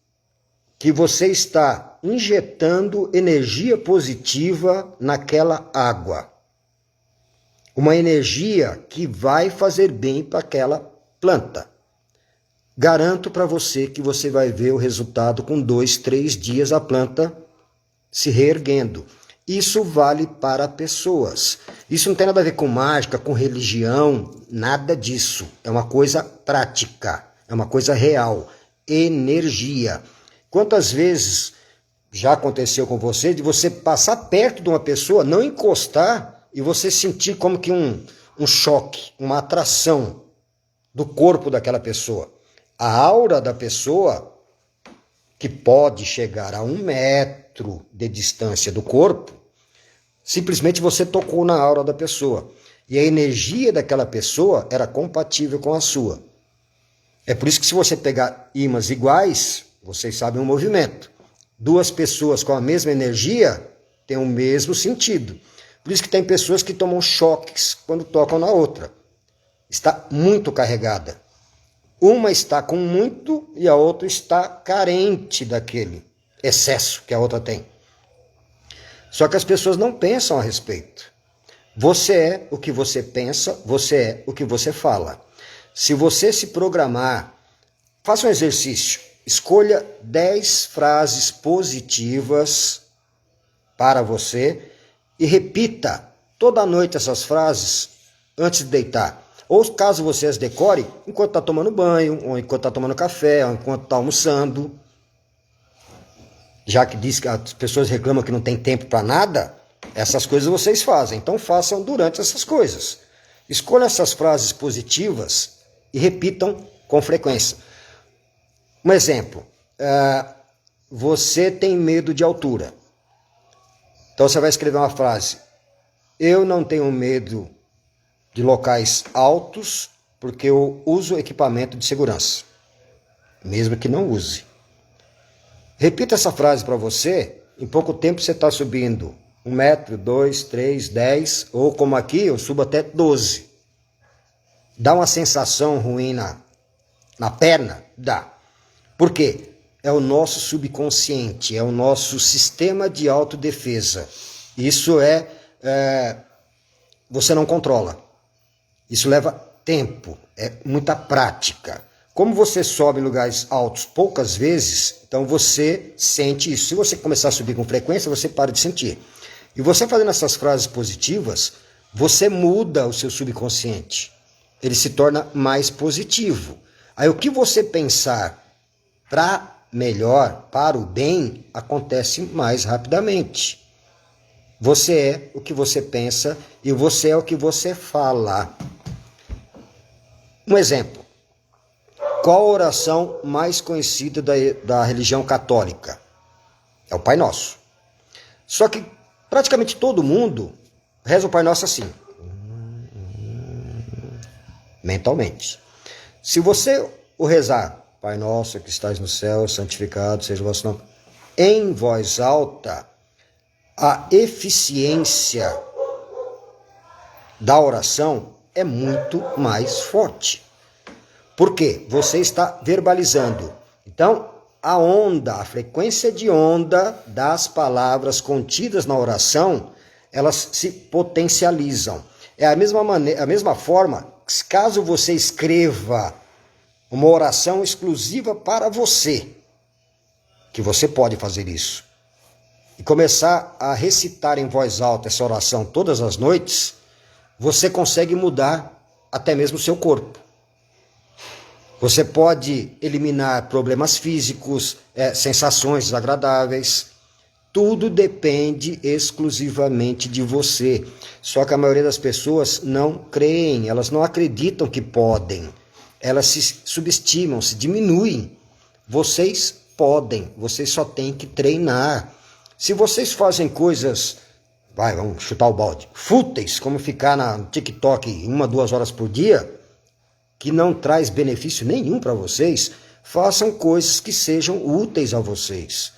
S1: que você está injetando energia positiva naquela água. Uma energia que vai fazer bem para aquela planta. Garanto para você que você vai ver o resultado com 2, 3 dias a planta se reerguendo. Isso vale para pessoas. Isso não tem nada a ver com mágica, com religião, nada disso. É uma coisa prática, é uma coisa real. Energia. Quantas vezes já aconteceu com você de você passar perto de uma pessoa, não encostar e você sentir como que um choque, uma atração do corpo daquela pessoa. A aura da pessoa, que pode chegar a 1 metro de distância do corpo, simplesmente você tocou na aura da pessoa. E a energia daquela pessoa era compatível com a sua. É por isso que se você pegar ímãs iguais, vocês sabem o movimento. 2 pessoas com a mesma energia têm o mesmo sentido. Por isso que tem pessoas que tomam choques quando tocam na outra. Está muito carregada. Uma está com muito e a outra está carente daquele excesso que a outra tem. Só que as pessoas não pensam a respeito. Você é o que você pensa, você é o que você fala. Se você se programar, faça um exercício. Escolha 10 frases positivas para você e repita toda noite essas frases antes de deitar. Ou caso você as decore, enquanto está tomando banho, ou enquanto está tomando café, ou enquanto está almoçando. Já que diz que as pessoas reclamam que não tem tempo para nada, essas coisas vocês fazem. Então façam durante essas coisas. Escolham essas frases positivas e repitam com frequência. Um exemplo, você tem medo de altura. Então você vai escrever uma frase: eu não tenho medo de locais altos, porque eu uso equipamento de segurança, mesmo que não use. Repita essa frase para você, em pouco tempo você está subindo 1 metro, 2, 3, 10, ou como aqui, eu subo até 12. Dá uma sensação ruim na perna? Dá. Por quê? É o nosso subconsciente, é o nosso sistema de autodefesa. Isso você não controla. Isso leva tempo, é muita prática. Como você sobe em lugares altos poucas vezes, então você sente isso. Se você começar a subir com frequência, você para de sentir. E você fazendo essas frases positivas, você muda o seu subconsciente. Ele se torna mais positivo. Aí o que você pensar para melhor, para o bem, acontece mais rapidamente. Você é o que você pensa e você é o que você fala. Um exemplo. Qual a oração mais conhecida da religião católica? É o Pai Nosso. Só que praticamente todo mundo reza o Pai Nosso assim, mentalmente. Se você o rezar, Pai Nosso que estás no céu, santificado seja o vosso nome, em voz alta, a eficiência da oração é muito mais forte. Por quê? Você está verbalizando. Então, a onda, a frequência de onda das palavras contidas na oração, elas se potencializam. É a mesma forma, caso você escreva uma oração exclusiva para você, que você pode fazer isso, e começar a recitar em voz alta essa oração todas as noites, você consegue mudar até mesmo o seu corpo. Você pode eliminar problemas físicos, sensações desagradáveis. Tudo depende exclusivamente de você. Só que a maioria das pessoas não creem, elas não acreditam que podem. Elas se subestimam, se diminuem. Vocês podem, vocês só têm que treinar. Se vocês fazem coisas, vamos chutar o balde, fúteis, como ficar no TikTok 1, 2 horas por dia, que não traz benefício nenhum para vocês, façam coisas que sejam úteis a vocês.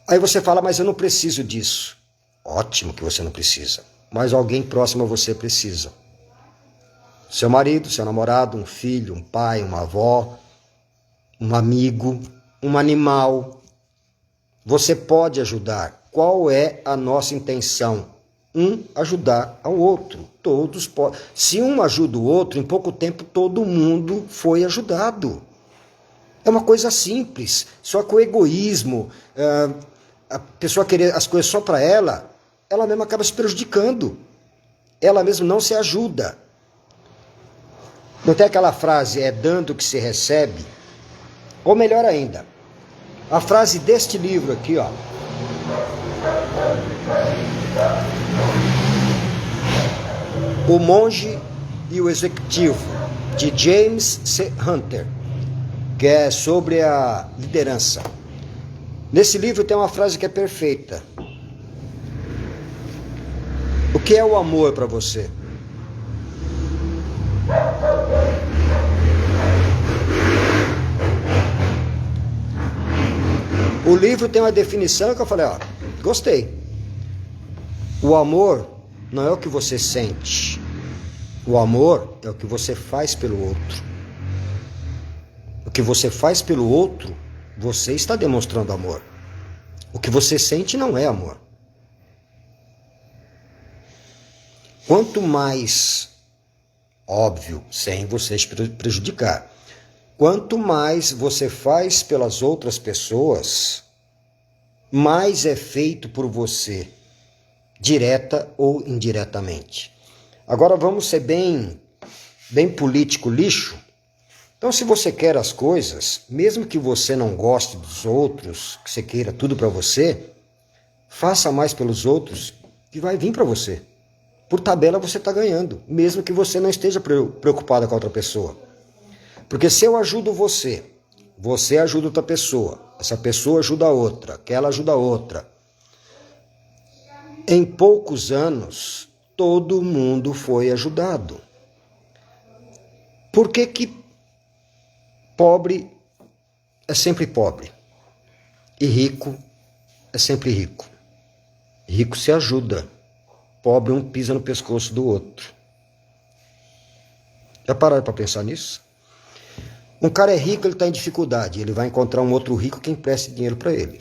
S1: Aí você fala, mas eu não preciso disso. Ótimo que você não precisa, mas alguém próximo a você precisa. Seu marido, seu namorado, um filho, um pai, uma avó, um amigo, um animal. Você pode ajudar. Qual é a nossa intenção? Ajudar ao outro. Todos podem. Se um ajuda o outro, em pouco tempo todo mundo foi ajudado. É uma coisa simples. Só que o egoísmo, a pessoa querer as coisas só para ela mesma acaba se prejudicando. Ela mesma não se ajuda. Não tem aquela frase, é dando que se recebe? Ou melhor ainda, a frase deste livro aqui, ó. O Monge e o Executivo, de James C. Hunter, que é sobre a liderança. Nesse livro tem uma frase que é perfeita. O que é o amor para você? O livro tem uma definição que eu falei, gostei. O amor não é o que você sente. O amor é o que você faz pelo outro. O que você faz pelo outro, você está demonstrando amor. O que você sente não é amor. Quanto mais, óbvio, sem você se prejudicar, quanto mais você faz pelas outras pessoas, mais é feito por você, direta ou indiretamente. Agora vamos ser bem político lixo. Então, se você quer as coisas, mesmo que você não goste dos outros, que você queira tudo para você, faça mais pelos outros que vai vir para você. Por tabela você está ganhando, mesmo que você não esteja preocupado com a outra pessoa. Porque se eu ajudo você, você ajuda outra pessoa, essa pessoa ajuda a outra, aquela ajuda a outra. Em poucos anos, todo mundo foi ajudado. Por que pobre é sempre pobre e rico é sempre rico? Rico se ajuda, pobre um pisa no pescoço do outro. Já pararam para pensar nisso? Um cara é rico, ele está em dificuldade, ele vai encontrar um outro rico que empreste dinheiro para ele.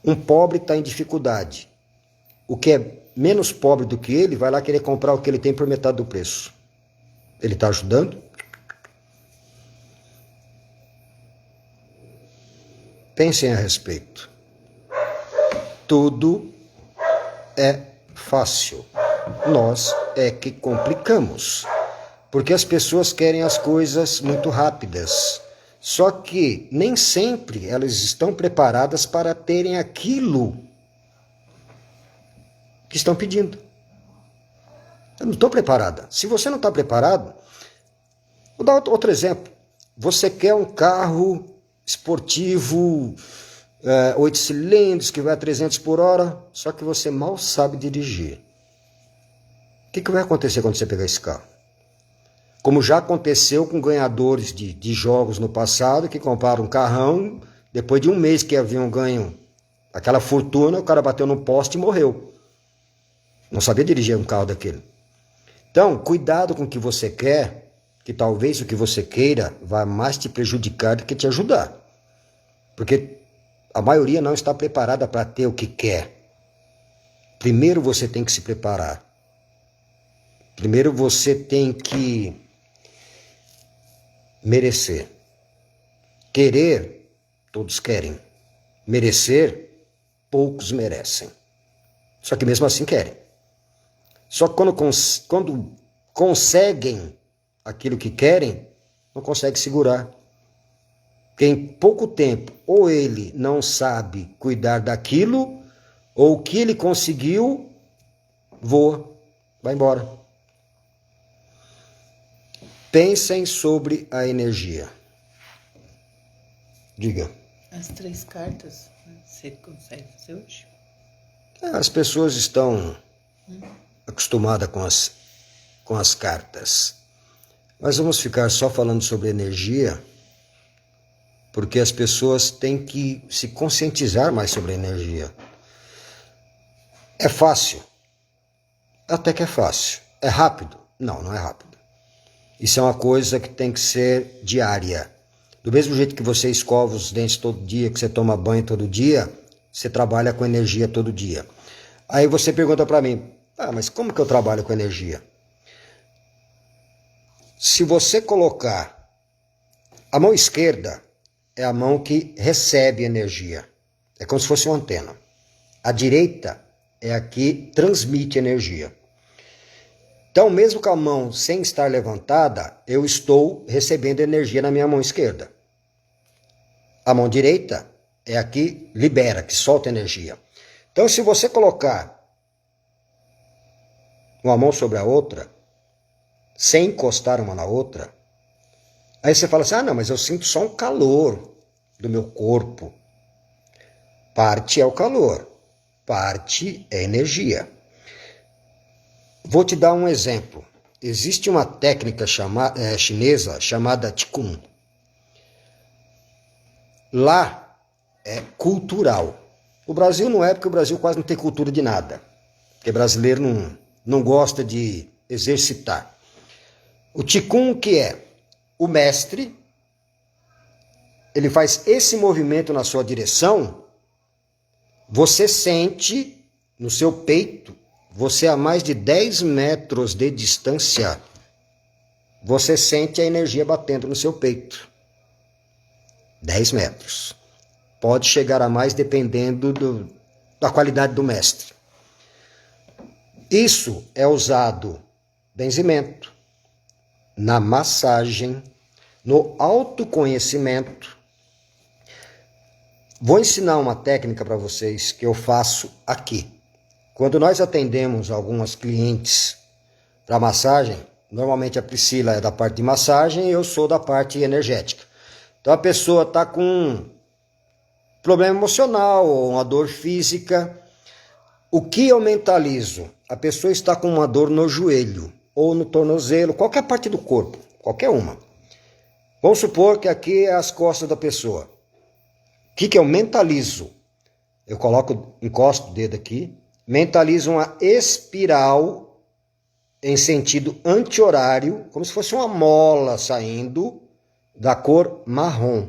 S1: Um pobre está em dificuldade. O que é menos pobre do que ele vai lá querer comprar o que ele tem por metade do preço. Ele está ajudando? Pensem a respeito. Tudo é fácil. Nós é que complicamos. Porque as pessoas querem as coisas muito rápidas. Só que nem sempre elas estão preparadas para terem aquilo que estão pedindo. Eu não estou preparada. Se você não está preparado, vou dar outro exemplo. Você quer um carro esportivo, 8 cilindros, que vai a 300 por hora, só que você mal sabe dirigir. O que vai acontecer quando você pegar esse carro? Como já aconteceu com ganhadores de jogos no passado, que compraram um carrão, depois de um mês que haviam ganho aquela fortuna, o cara bateu no poste e morreu. Não sabia dirigir um carro daquele. Então, cuidado com o que você quer, que talvez o que você queira vá mais te prejudicar do que te ajudar. Porque a maioria não está preparada para ter o que quer. Primeiro você tem que se preparar. Primeiro você tem que merecer. Querer, todos querem. Merecer, poucos merecem. Só que mesmo assim querem. Só que quando conseguem aquilo que querem, não conseguem segurar. Porque em pouco tempo, ou ele não sabe cuidar daquilo, ou o que ele conseguiu, voa, vai embora. Pensem sobre a energia. Diga.
S2: As 3 cartas, você consegue fazer hoje?
S1: As pessoas estão acostumadas com as cartas. Mas vamos ficar só falando sobre energia, porque as pessoas têm que se conscientizar mais sobre a energia. É fácil? Até que é fácil. É rápido? Não, não é rápido. Isso é uma coisa que tem que ser diária. Do mesmo jeito que você escova os dentes todo dia, que você toma banho todo dia, você trabalha com energia todo dia. Aí você pergunta para mim, mas como que eu trabalho com energia? Se você colocar a mão esquerda, é a mão que recebe energia. É como se fosse uma antena. A direita é a que transmite energia. Então, mesmo com a mão sem estar levantada, eu estou recebendo energia na minha mão esquerda. A mão direita é a que libera, que solta energia. Então, se você colocar uma mão sobre a outra, sem encostar uma na outra, aí você fala assim, não, mas eu sinto só um calor do meu corpo. Parte é o calor, parte é energia. Vou te dar um exemplo. Existe uma técnica chinesa chamada Qigong. Lá é cultural. O Brasil não é, porque o Brasil quase não tem cultura de nada. Porque brasileiro não gosta de exercitar. O Qigong, que é o mestre, ele faz esse movimento na sua direção, você sente no seu peito, você a mais de 10 metros de distância, você sente a energia batendo no seu peito. 10 metros. Pode chegar a mais dependendo da qualidade do mestre. Isso é usado benzimento, na massagem, no autoconhecimento. Vou ensinar uma técnica para vocês que eu faço aqui. Quando nós atendemos algumas clientes para massagem, normalmente a Priscila é da parte de massagem e eu sou da parte energética. Então a pessoa está com um problema emocional ou uma dor física. O que eu mentalizo? A pessoa está com uma dor no joelho ou no tornozelo, qualquer parte do corpo, qualquer uma. Vamos supor que aqui é as costas da pessoa. O que eu mentalizo? Eu encosto o dedo aqui, mentalizo uma espiral em sentido anti-horário, como se fosse uma mola saindo da cor marrom,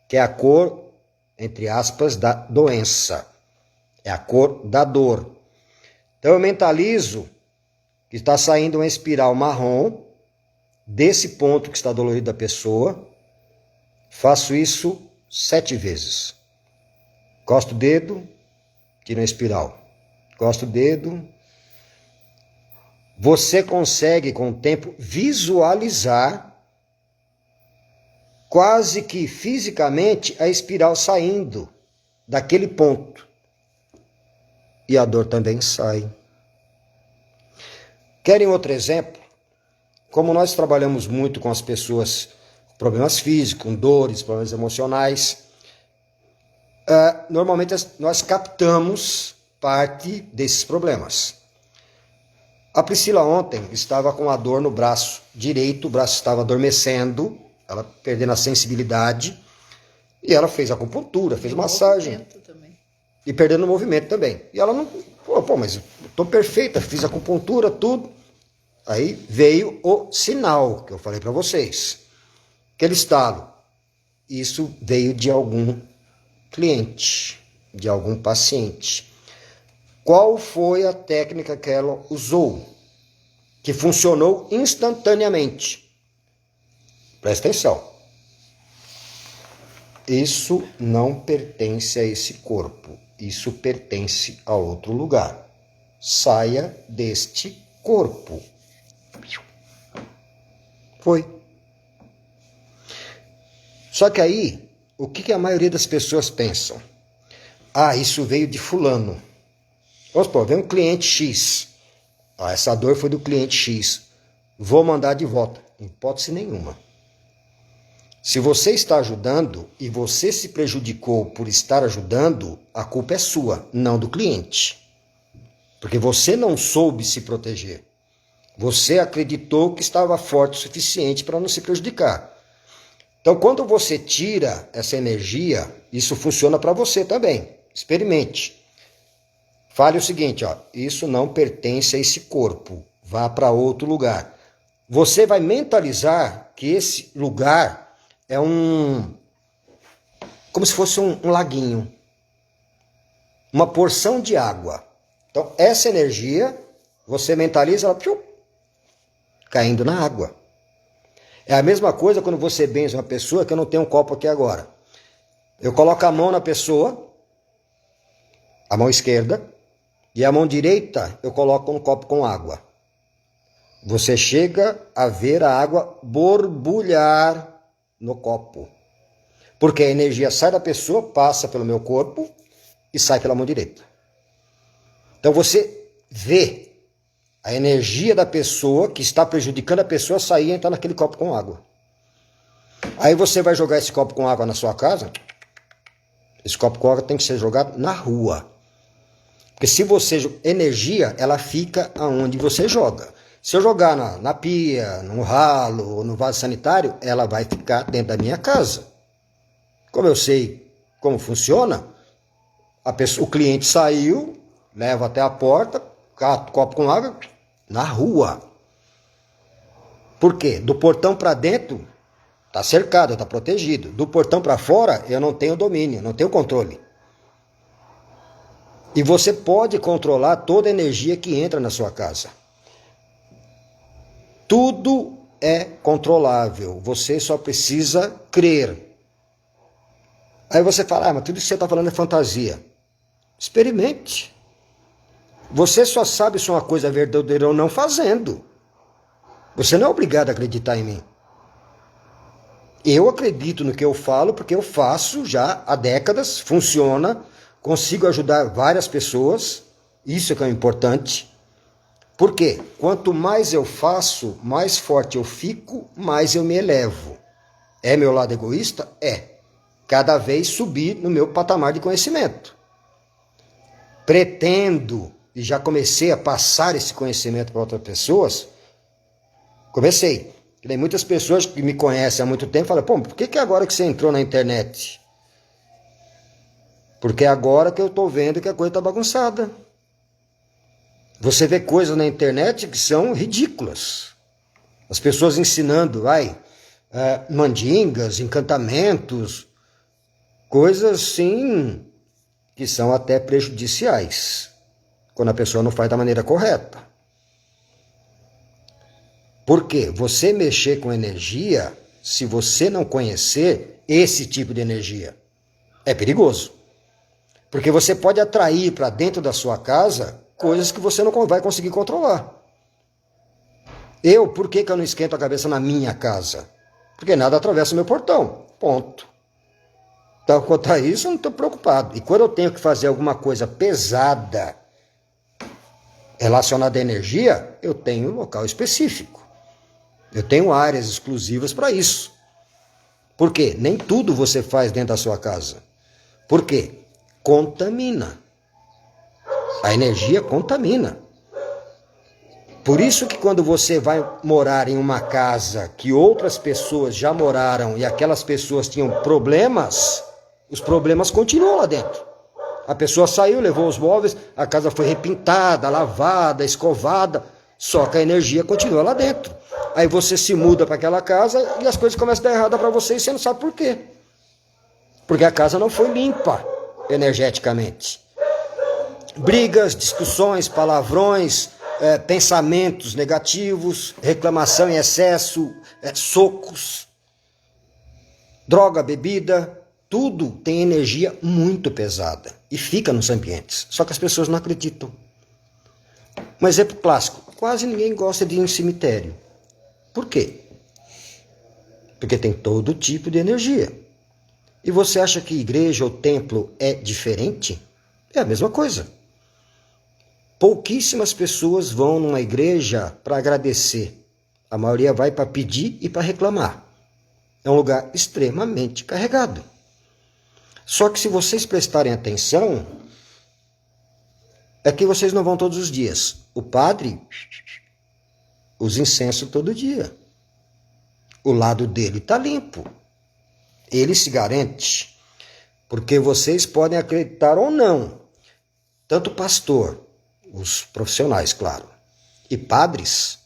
S1: que é a cor, entre aspas, da doença. É a cor da dor. Então eu mentalizo que está saindo uma espiral marrom desse ponto que está dolorido da pessoa. Faço isso 7 vezes. Encosto o dedo, tiro a espiral. Encosto o dedo. Você consegue, com o tempo, visualizar quase que fisicamente a espiral saindo daquele ponto. E a dor também sai. Querem outro exemplo? Como nós trabalhamos muito com as pessoas com problemas físicos, com dores, problemas emocionais, normalmente nós captamos parte desses problemas. A Priscila ontem estava com a dor no braço direito, o braço estava adormecendo, ela perdendo a sensibilidade, e ela fez acupuntura, fez massagem. E perdendo o movimento também. E ela não... mas eu estou perfeita, fiz acupuntura, tudo. Aí veio o sinal que eu falei para vocês. Aquele estalo. Isso veio de algum cliente, de algum paciente. Qual foi a técnica que ela usou? Que funcionou instantaneamente. Presta atenção. Isso não pertence a esse corpo. Isso pertence a outro lugar. Saia deste corpo. Foi. Só que aí, o que a maioria das pessoas pensam? Isso veio de fulano. Vamos supor, vem um cliente X. Essa dor foi do cliente X. Vou mandar de volta. Hipótese nenhuma. Se você está ajudando e você se prejudicou por estar ajudando, a culpa é sua, não do cliente. Porque você não soube se proteger. Você acreditou que estava forte o suficiente para não se prejudicar. Então, quando você tira essa energia, isso funciona para você também. Experimente. Fale o seguinte, isso não pertence a esse corpo. Vá para outro lugar. Você vai mentalizar que esse lugar é como se fosse um laguinho. Uma porção de água. Então, essa energia, você mentaliza ela caindo na água. É a mesma coisa quando você benze uma pessoa, que eu não tenho um copo aqui agora. Eu coloco a mão na pessoa, a mão esquerda, e a mão direita eu coloco um copo com água. Você chega a ver a água borbulhar no copo. Porque a energia sai da pessoa, passa pelo meu corpo e sai pela mão direita. Então você vê a energia da pessoa que está prejudicando a pessoa sair e entrar naquele copo com água. Aí você vai jogar esse copo com água na sua casa. Esse copo com água tem que ser jogado na rua. Porque se você... energia, ela fica aonde você joga. Se eu jogar na pia, no ralo ou no vaso sanitário, ela vai ficar dentro da minha casa. Como eu sei como funciona, o cliente saiu, leva até a porta, cata o copo com água, na rua. Por quê? Do portão para dentro, está cercado, está protegido. Do portão para fora, eu não tenho domínio, não tenho controle. E você pode controlar toda a energia que entra na sua casa. Tudo é controlável, você só precisa crer. Aí você fala, mas tudo isso que você está falando é fantasia. Experimente. Você só sabe se uma coisa é verdadeira ou não fazendo. Você não é obrigado a acreditar em mim. Eu acredito no que eu falo porque eu faço já há décadas, funciona, consigo ajudar várias pessoas, isso é que é importante. Por quê? Quanto mais eu faço, mais forte eu fico, mais eu me elevo. É meu lado egoísta? É. Cada vez subir no meu patamar de conhecimento. Pretendo, e já comecei a passar esse conhecimento para outras pessoas, comecei. Tem muitas pessoas que me conhecem há muito tempo falam, por que agora que você entrou na internet? Porque agora que eu estou vendo que a coisa está bagunçada. Você vê coisas na internet que são ridículas. As pessoas ensinando, mandingas, encantamentos, coisas assim que são até prejudiciais, quando a pessoa não faz da maneira correta. Por quê? Você mexer com energia, se você não conhecer esse tipo de energia, é perigoso. Porque você pode atrair para dentro da sua casa coisas que você não vai conseguir controlar. Por que eu não esquento a cabeça na minha casa? Porque nada atravessa o meu portão. Ponto. Então, quanto a isso, eu não estou preocupado. E quando eu tenho que fazer alguma coisa pesada relacionada à energia, eu tenho um local específico. Eu tenho áreas exclusivas para isso. Por quê? Nem tudo você faz dentro da sua casa. Por quê? Contamina. A energia contamina. Por isso que quando você vai morar em uma casa que outras pessoas já moraram e aquelas pessoas tinham problemas, os problemas continuam lá dentro. A pessoa saiu, levou os móveis, a casa foi repintada, lavada, escovada, só que a energia continua lá dentro. Aí você se muda para aquela casa e as coisas começam a dar errada para você e você não sabe por quê. Porque a casa não foi limpa energeticamente. Brigas, discussões, palavrões, pensamentos negativos, reclamação em excesso, socos, droga, bebida, tudo tem energia muito pesada e fica nos ambientes. Só que as pessoas não acreditam. Um exemplo clássico, quase ninguém gosta de ir em cemitério. Por quê? Porque tem todo tipo de energia. E você acha que igreja ou templo é diferente? É a mesma coisa. Pouquíssimas pessoas vão numa igreja para agradecer. A maioria vai para pedir e para reclamar. É um lugar extremamente carregado. Só que se vocês prestarem atenção, é que vocês não vão todos os dias. O padre usa incenso todo dia. O lado dele está limpo. Ele se garante. Porque vocês podem acreditar ou não. Tanto pastor, os profissionais, claro, e padres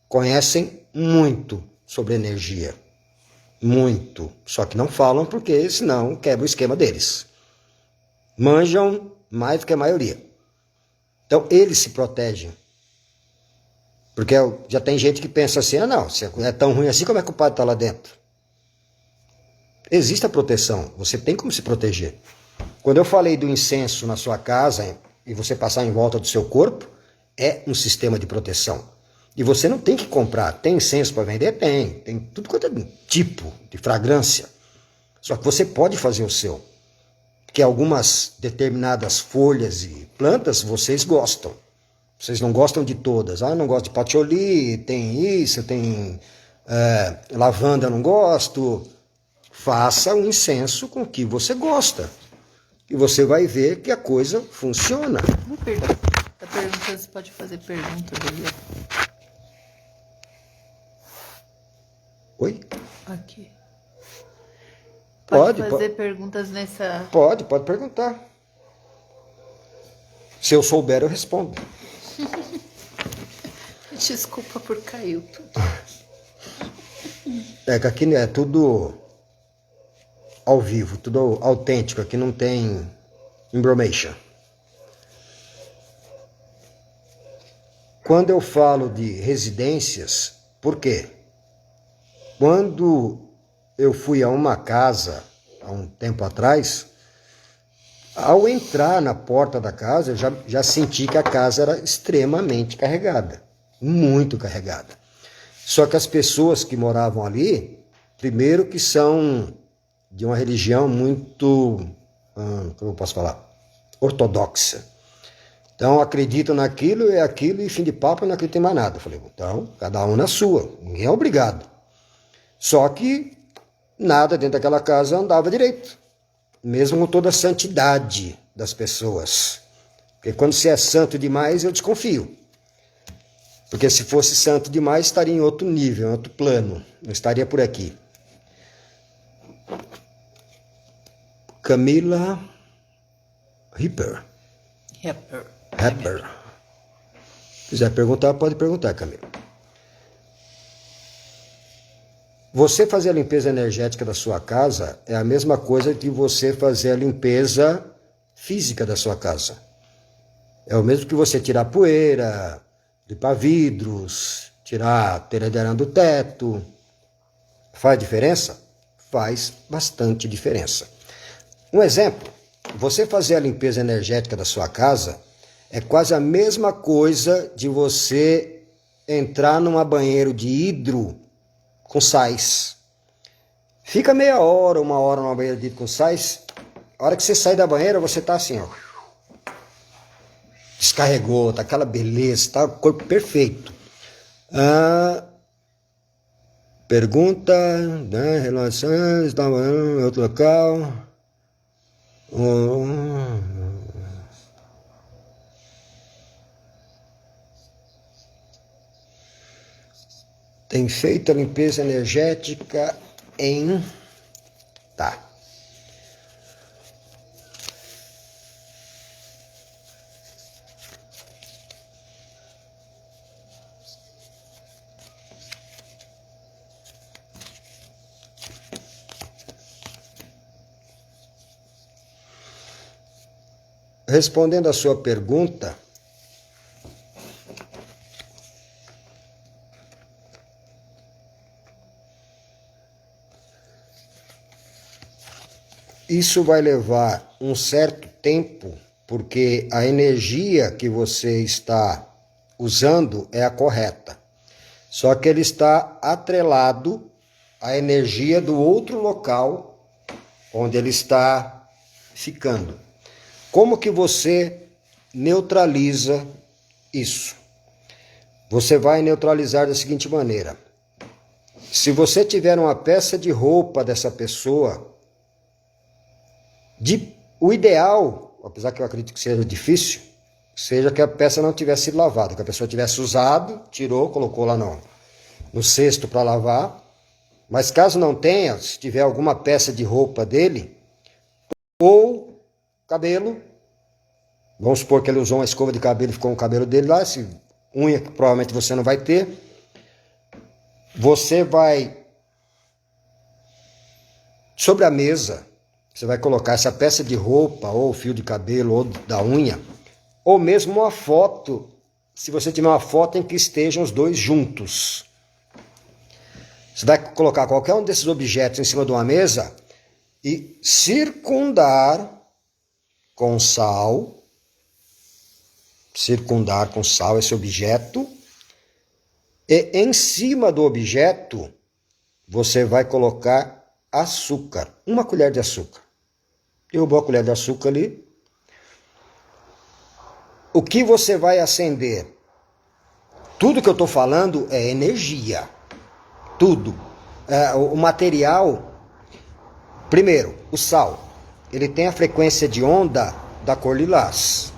S1: conhecem muito sobre energia. Muito. Só que não falam porque senão quebra o esquema deles. Manjam mais do que a maioria. Então eles se protegem. Porque já tem gente que pensa assim, não, se é tão ruim assim, como é que o padre está lá dentro? Existe a proteção, você tem como se proteger. Quando eu falei do incenso na sua casa e você passar em volta do seu corpo, é um sistema de proteção. E você não tem que comprar. Tem incenso para vender? Tem tudo quanto é tipo de fragrância. Só que você pode fazer o seu. Porque algumas determinadas folhas e plantas vocês gostam. Vocês não gostam de todas. Eu não gosto de patchouli, tem isso, tem lavanda, eu não gosto. Faça um incenso com o que você gosta. E você vai ver que a coisa funciona.
S2: Uma pergunta. Tá perguntando se pode fazer pergunta, Delia.
S1: Oi?
S2: Aqui.
S1: Pode
S2: fazer perguntas nessa...
S1: Pode perguntar. Se eu souber, eu respondo.
S2: Desculpa por caiu tudo.
S1: É que aqui é tudo ao vivo, tudo autêntico. Aqui não tem embromation. Quando eu falo de residências, por quê? Quando eu fui a uma casa, há um tempo atrás, ao entrar na porta da casa, eu já senti que a casa era extremamente carregada, muito carregada. Só que as pessoas que moravam ali, primeiro que são de uma religião muito, como eu posso falar, ortodoxa. Então acreditam naquilo, é aquilo, e fim de papo, não acreditam em mais nada. Eu falei, então, cada um na sua, ninguém é obrigado. Só que nada dentro daquela casa andava direito, mesmo com toda a santidade das pessoas. Porque quando você é santo demais, eu desconfio. Porque se fosse santo demais, estaria em outro nível, em outro plano, não estaria por aqui. Camila Ripper. Se quiser perguntar, pode perguntar, Camila. Você fazer a limpeza energética da sua casa é a mesma coisa que você fazer a limpeza física da sua casa. É o mesmo que você tirar poeira, limpar vidros, tirar telha de arame do teto. Faz diferença? Faz bastante diferença. Um exemplo, você fazer a limpeza energética da sua casa é quase a mesma coisa de você entrar numa banheiro de hidro com sais. Fica meia hora, 1 hora numa banheira de com sais. A hora que você sai da banheira, você tá assim, ó. Descarregou, tá aquela beleza, tá o corpo perfeito. Pergunta, né, relações, estava em outro local. Tem feito a limpeza energética em... Tá. Respondendo a sua pergunta, isso vai levar um certo tempo, porque a energia que você está usando é a correta. Só que ele está atrelado à energia do outro local onde ele está ficando. Como que você neutraliza isso? Você vai neutralizar da seguinte maneira. Se você tiver uma peça de roupa dessa pessoa, o ideal, apesar que eu acredito que seja difícil, seja que a peça não tivesse sido lavada, que a pessoa tivesse usado, tirou, colocou lá no cesto para lavar. Mas caso não tenha, se tiver alguma peça de roupa dele, ou cabelo, vamos supor que ele usou uma escova de cabelo e ficou com o cabelo dele lá, se unha que provavelmente você não vai ter, você vai, sobre a mesa, você vai colocar essa peça de roupa, ou fio de cabelo, ou da unha, ou mesmo uma foto, se você tiver uma foto em que estejam os dois juntos. Você vai colocar qualquer um desses objetos em cima de uma mesa e circundar com sal esse objeto, e em cima do objeto você vai colocar açúcar, 1 colher de açúcar. Derrubou a colher de açúcar ali. O que você vai acender? Tudo que eu estou falando é energia. Tudo. O material, primeiro, o sal, ele tem a frequência de onda da cor lilás.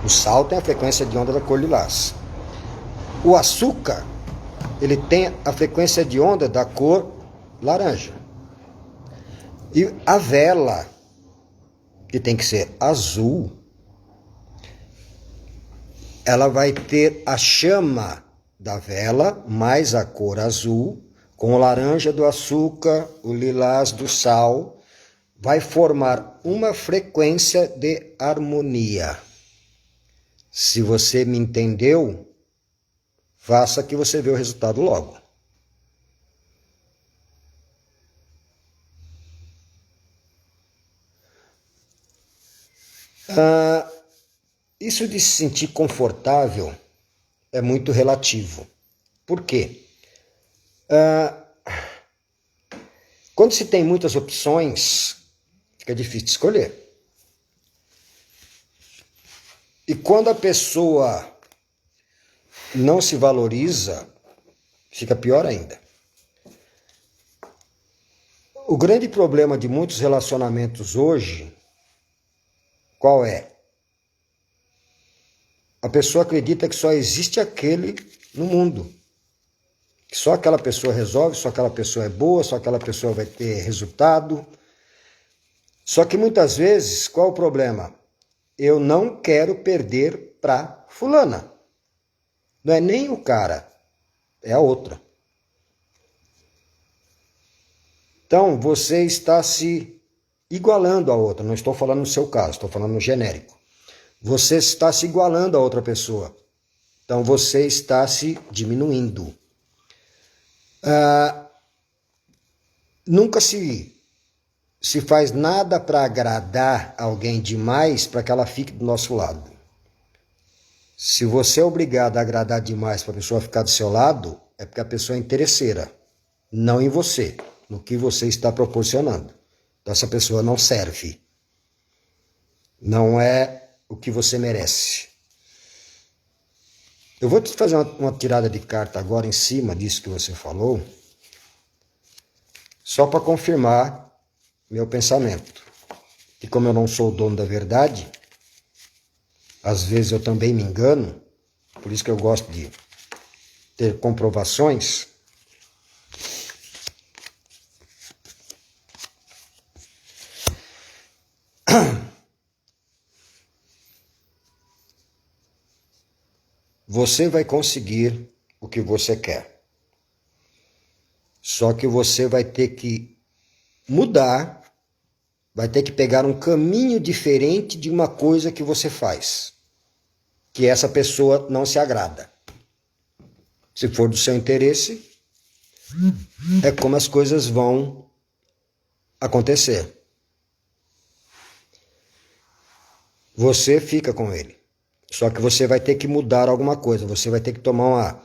S1: O sal tem a frequência de onda da cor lilás. O açúcar, ele tem a frequência de onda da cor laranja. E a vela, que tem que ser azul, ela vai ter a chama da vela mais a cor azul, com o laranja do açúcar, o lilás do sal, vai formar uma frequência de harmonia. Se você me entendeu, faça que você vê o resultado logo. Isso de se sentir confortável é muito relativo. Por quê? Quando se tem muitas opções, fica difícil de escolher. E quando a pessoa não se valoriza, fica pior ainda. O grande problema de muitos relacionamentos hoje, qual é? A pessoa acredita que só existe aquele no mundo. Que só aquela pessoa resolve, só aquela pessoa é boa, só aquela pessoa vai ter resultado. Só que muitas vezes, qual é o problema? Eu não quero perder para fulana. Não é nem o cara, é a outra. Então, você está se igualando a outra. Não estou falando no seu caso, estou falando no genérico. Você está se igualando a outra pessoa. Então, você está se diminuindo. Nunca se faz nada para agradar alguém demais para que ela fique do nosso lado. Se você é obrigado a agradar demais para a pessoa ficar do seu lado, é porque a pessoa é interesseira, não em você, no que você está proporcionando. Então, essa pessoa não serve. Não é o que você merece. Eu vou te fazer uma tirada de carta agora em cima disso que você falou, só para confirmar meu pensamento. E como eu não sou o dono da verdade, às vezes eu também me engano, por isso que eu gosto de ter comprovações. Você vai conseguir o que você quer. Só que você vai ter que mudar, vai ter que pegar um caminho diferente de uma coisa que você faz, que essa pessoa não se agrada. Se for do seu interesse, é como as coisas vão acontecer. Você fica com ele. Só que você vai ter que mudar alguma coisa. Você vai ter que tomar uma...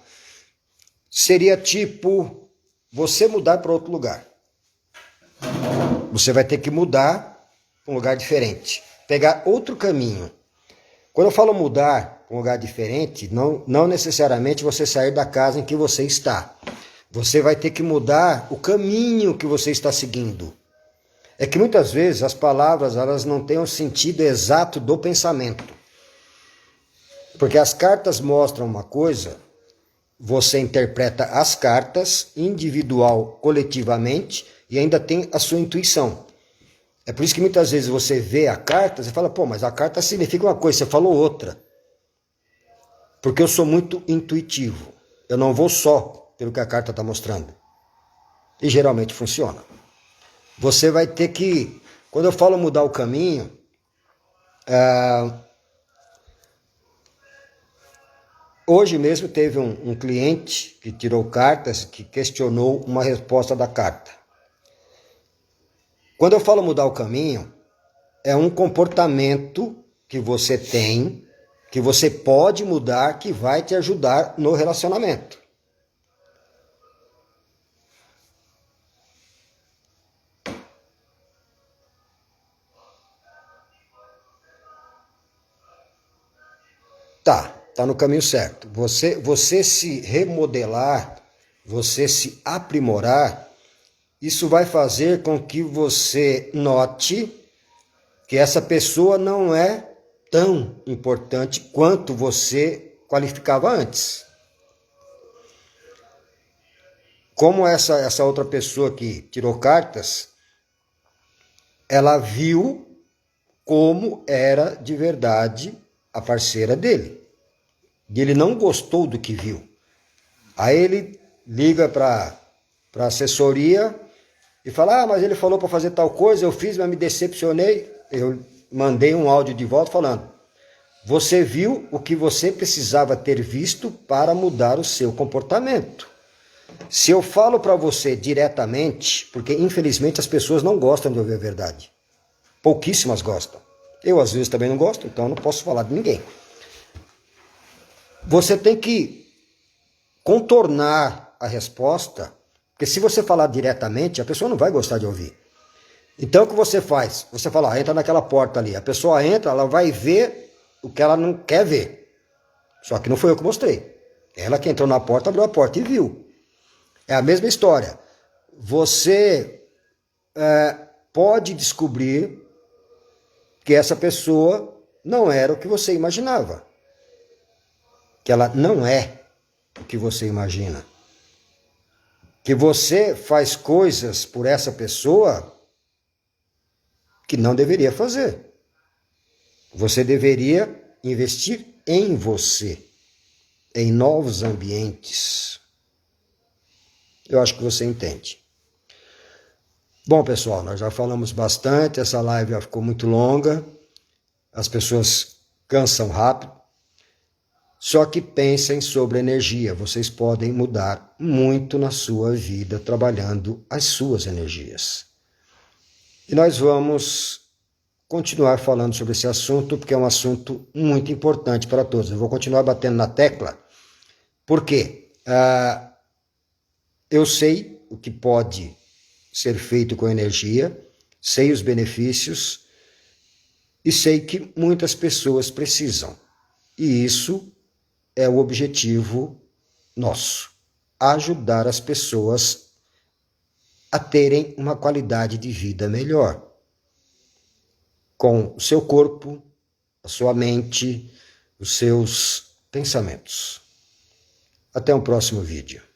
S1: Seria tipo você mudar para outro lugar. Você vai ter que mudar para um lugar diferente. Pegar outro caminho. Quando eu falo mudar para um lugar diferente, não necessariamente você sair da casa em que você está. Você vai ter que mudar o caminho que você está seguindo. É que muitas vezes as palavras elas não têm o sentido exato do pensamento. Porque as cartas mostram uma coisa, você interpreta as cartas individual, coletivamente, e ainda tem a sua intuição. É por isso que muitas vezes você vê a carta, você fala, pô, mas a carta significa uma coisa, você falou outra. Porque eu sou muito intuitivo. Eu não vou só pelo que a carta está mostrando. E geralmente funciona. Você vai ter que, quando eu falo mudar o caminho, hoje mesmo teve um cliente que tirou cartas, que questionou uma resposta da carta. Quando eu falo mudar o caminho, é um comportamento que você tem, que você pode mudar, que vai te ajudar no relacionamento. Tá no caminho certo. Você se remodelar, você se aprimorar, isso vai fazer com que você note que essa pessoa não é tão importante quanto você qualificava antes. Como essa outra pessoa que tirou cartas, ela viu como era de verdade a parceira dele. E ele não gostou do que viu. Aí ele liga para a assessoria e fala, mas ele falou para fazer tal coisa, eu fiz, mas me decepcionei. Eu mandei um áudio de volta falando, você viu o que você precisava ter visto para mudar o seu comportamento. Se eu falo para você diretamente, porque infelizmente as pessoas não gostam de ouvir a verdade. Pouquíssimas gostam. Eu às vezes também não gosto, então eu não posso falar de ninguém. Você tem que contornar a resposta, porque se você falar diretamente, a pessoa não vai gostar de ouvir. Então o que você faz? Você fala, entra naquela porta ali. A pessoa entra, ela vai ver o que ela não quer ver. Só que não foi eu que mostrei. Ela que entrou na porta, abriu a porta e viu. É a mesma história. Você pode descobrir que essa pessoa não era o que você imaginava. Que ela não é o que você imagina. Que você faz coisas por essa pessoa que não deveria fazer. Você deveria investir em você, em novos ambientes. Eu acho que você entende. Bom, pessoal, nós já falamos bastante, essa live já ficou muito longa, as pessoas cansam rápido. Só que pensem sobre energia, vocês podem mudar muito na sua vida trabalhando as suas energias. E nós vamos continuar falando sobre esse assunto, porque é um assunto muito importante para todos. Eu vou continuar batendo na tecla, porque eu sei o que pode ser feito com energia, sei os benefícios e sei que muitas pessoas precisam. E isso é o objetivo nosso, ajudar as pessoas a terem uma qualidade de vida melhor, com o seu corpo, a sua mente, os seus pensamentos. Até o próximo vídeo.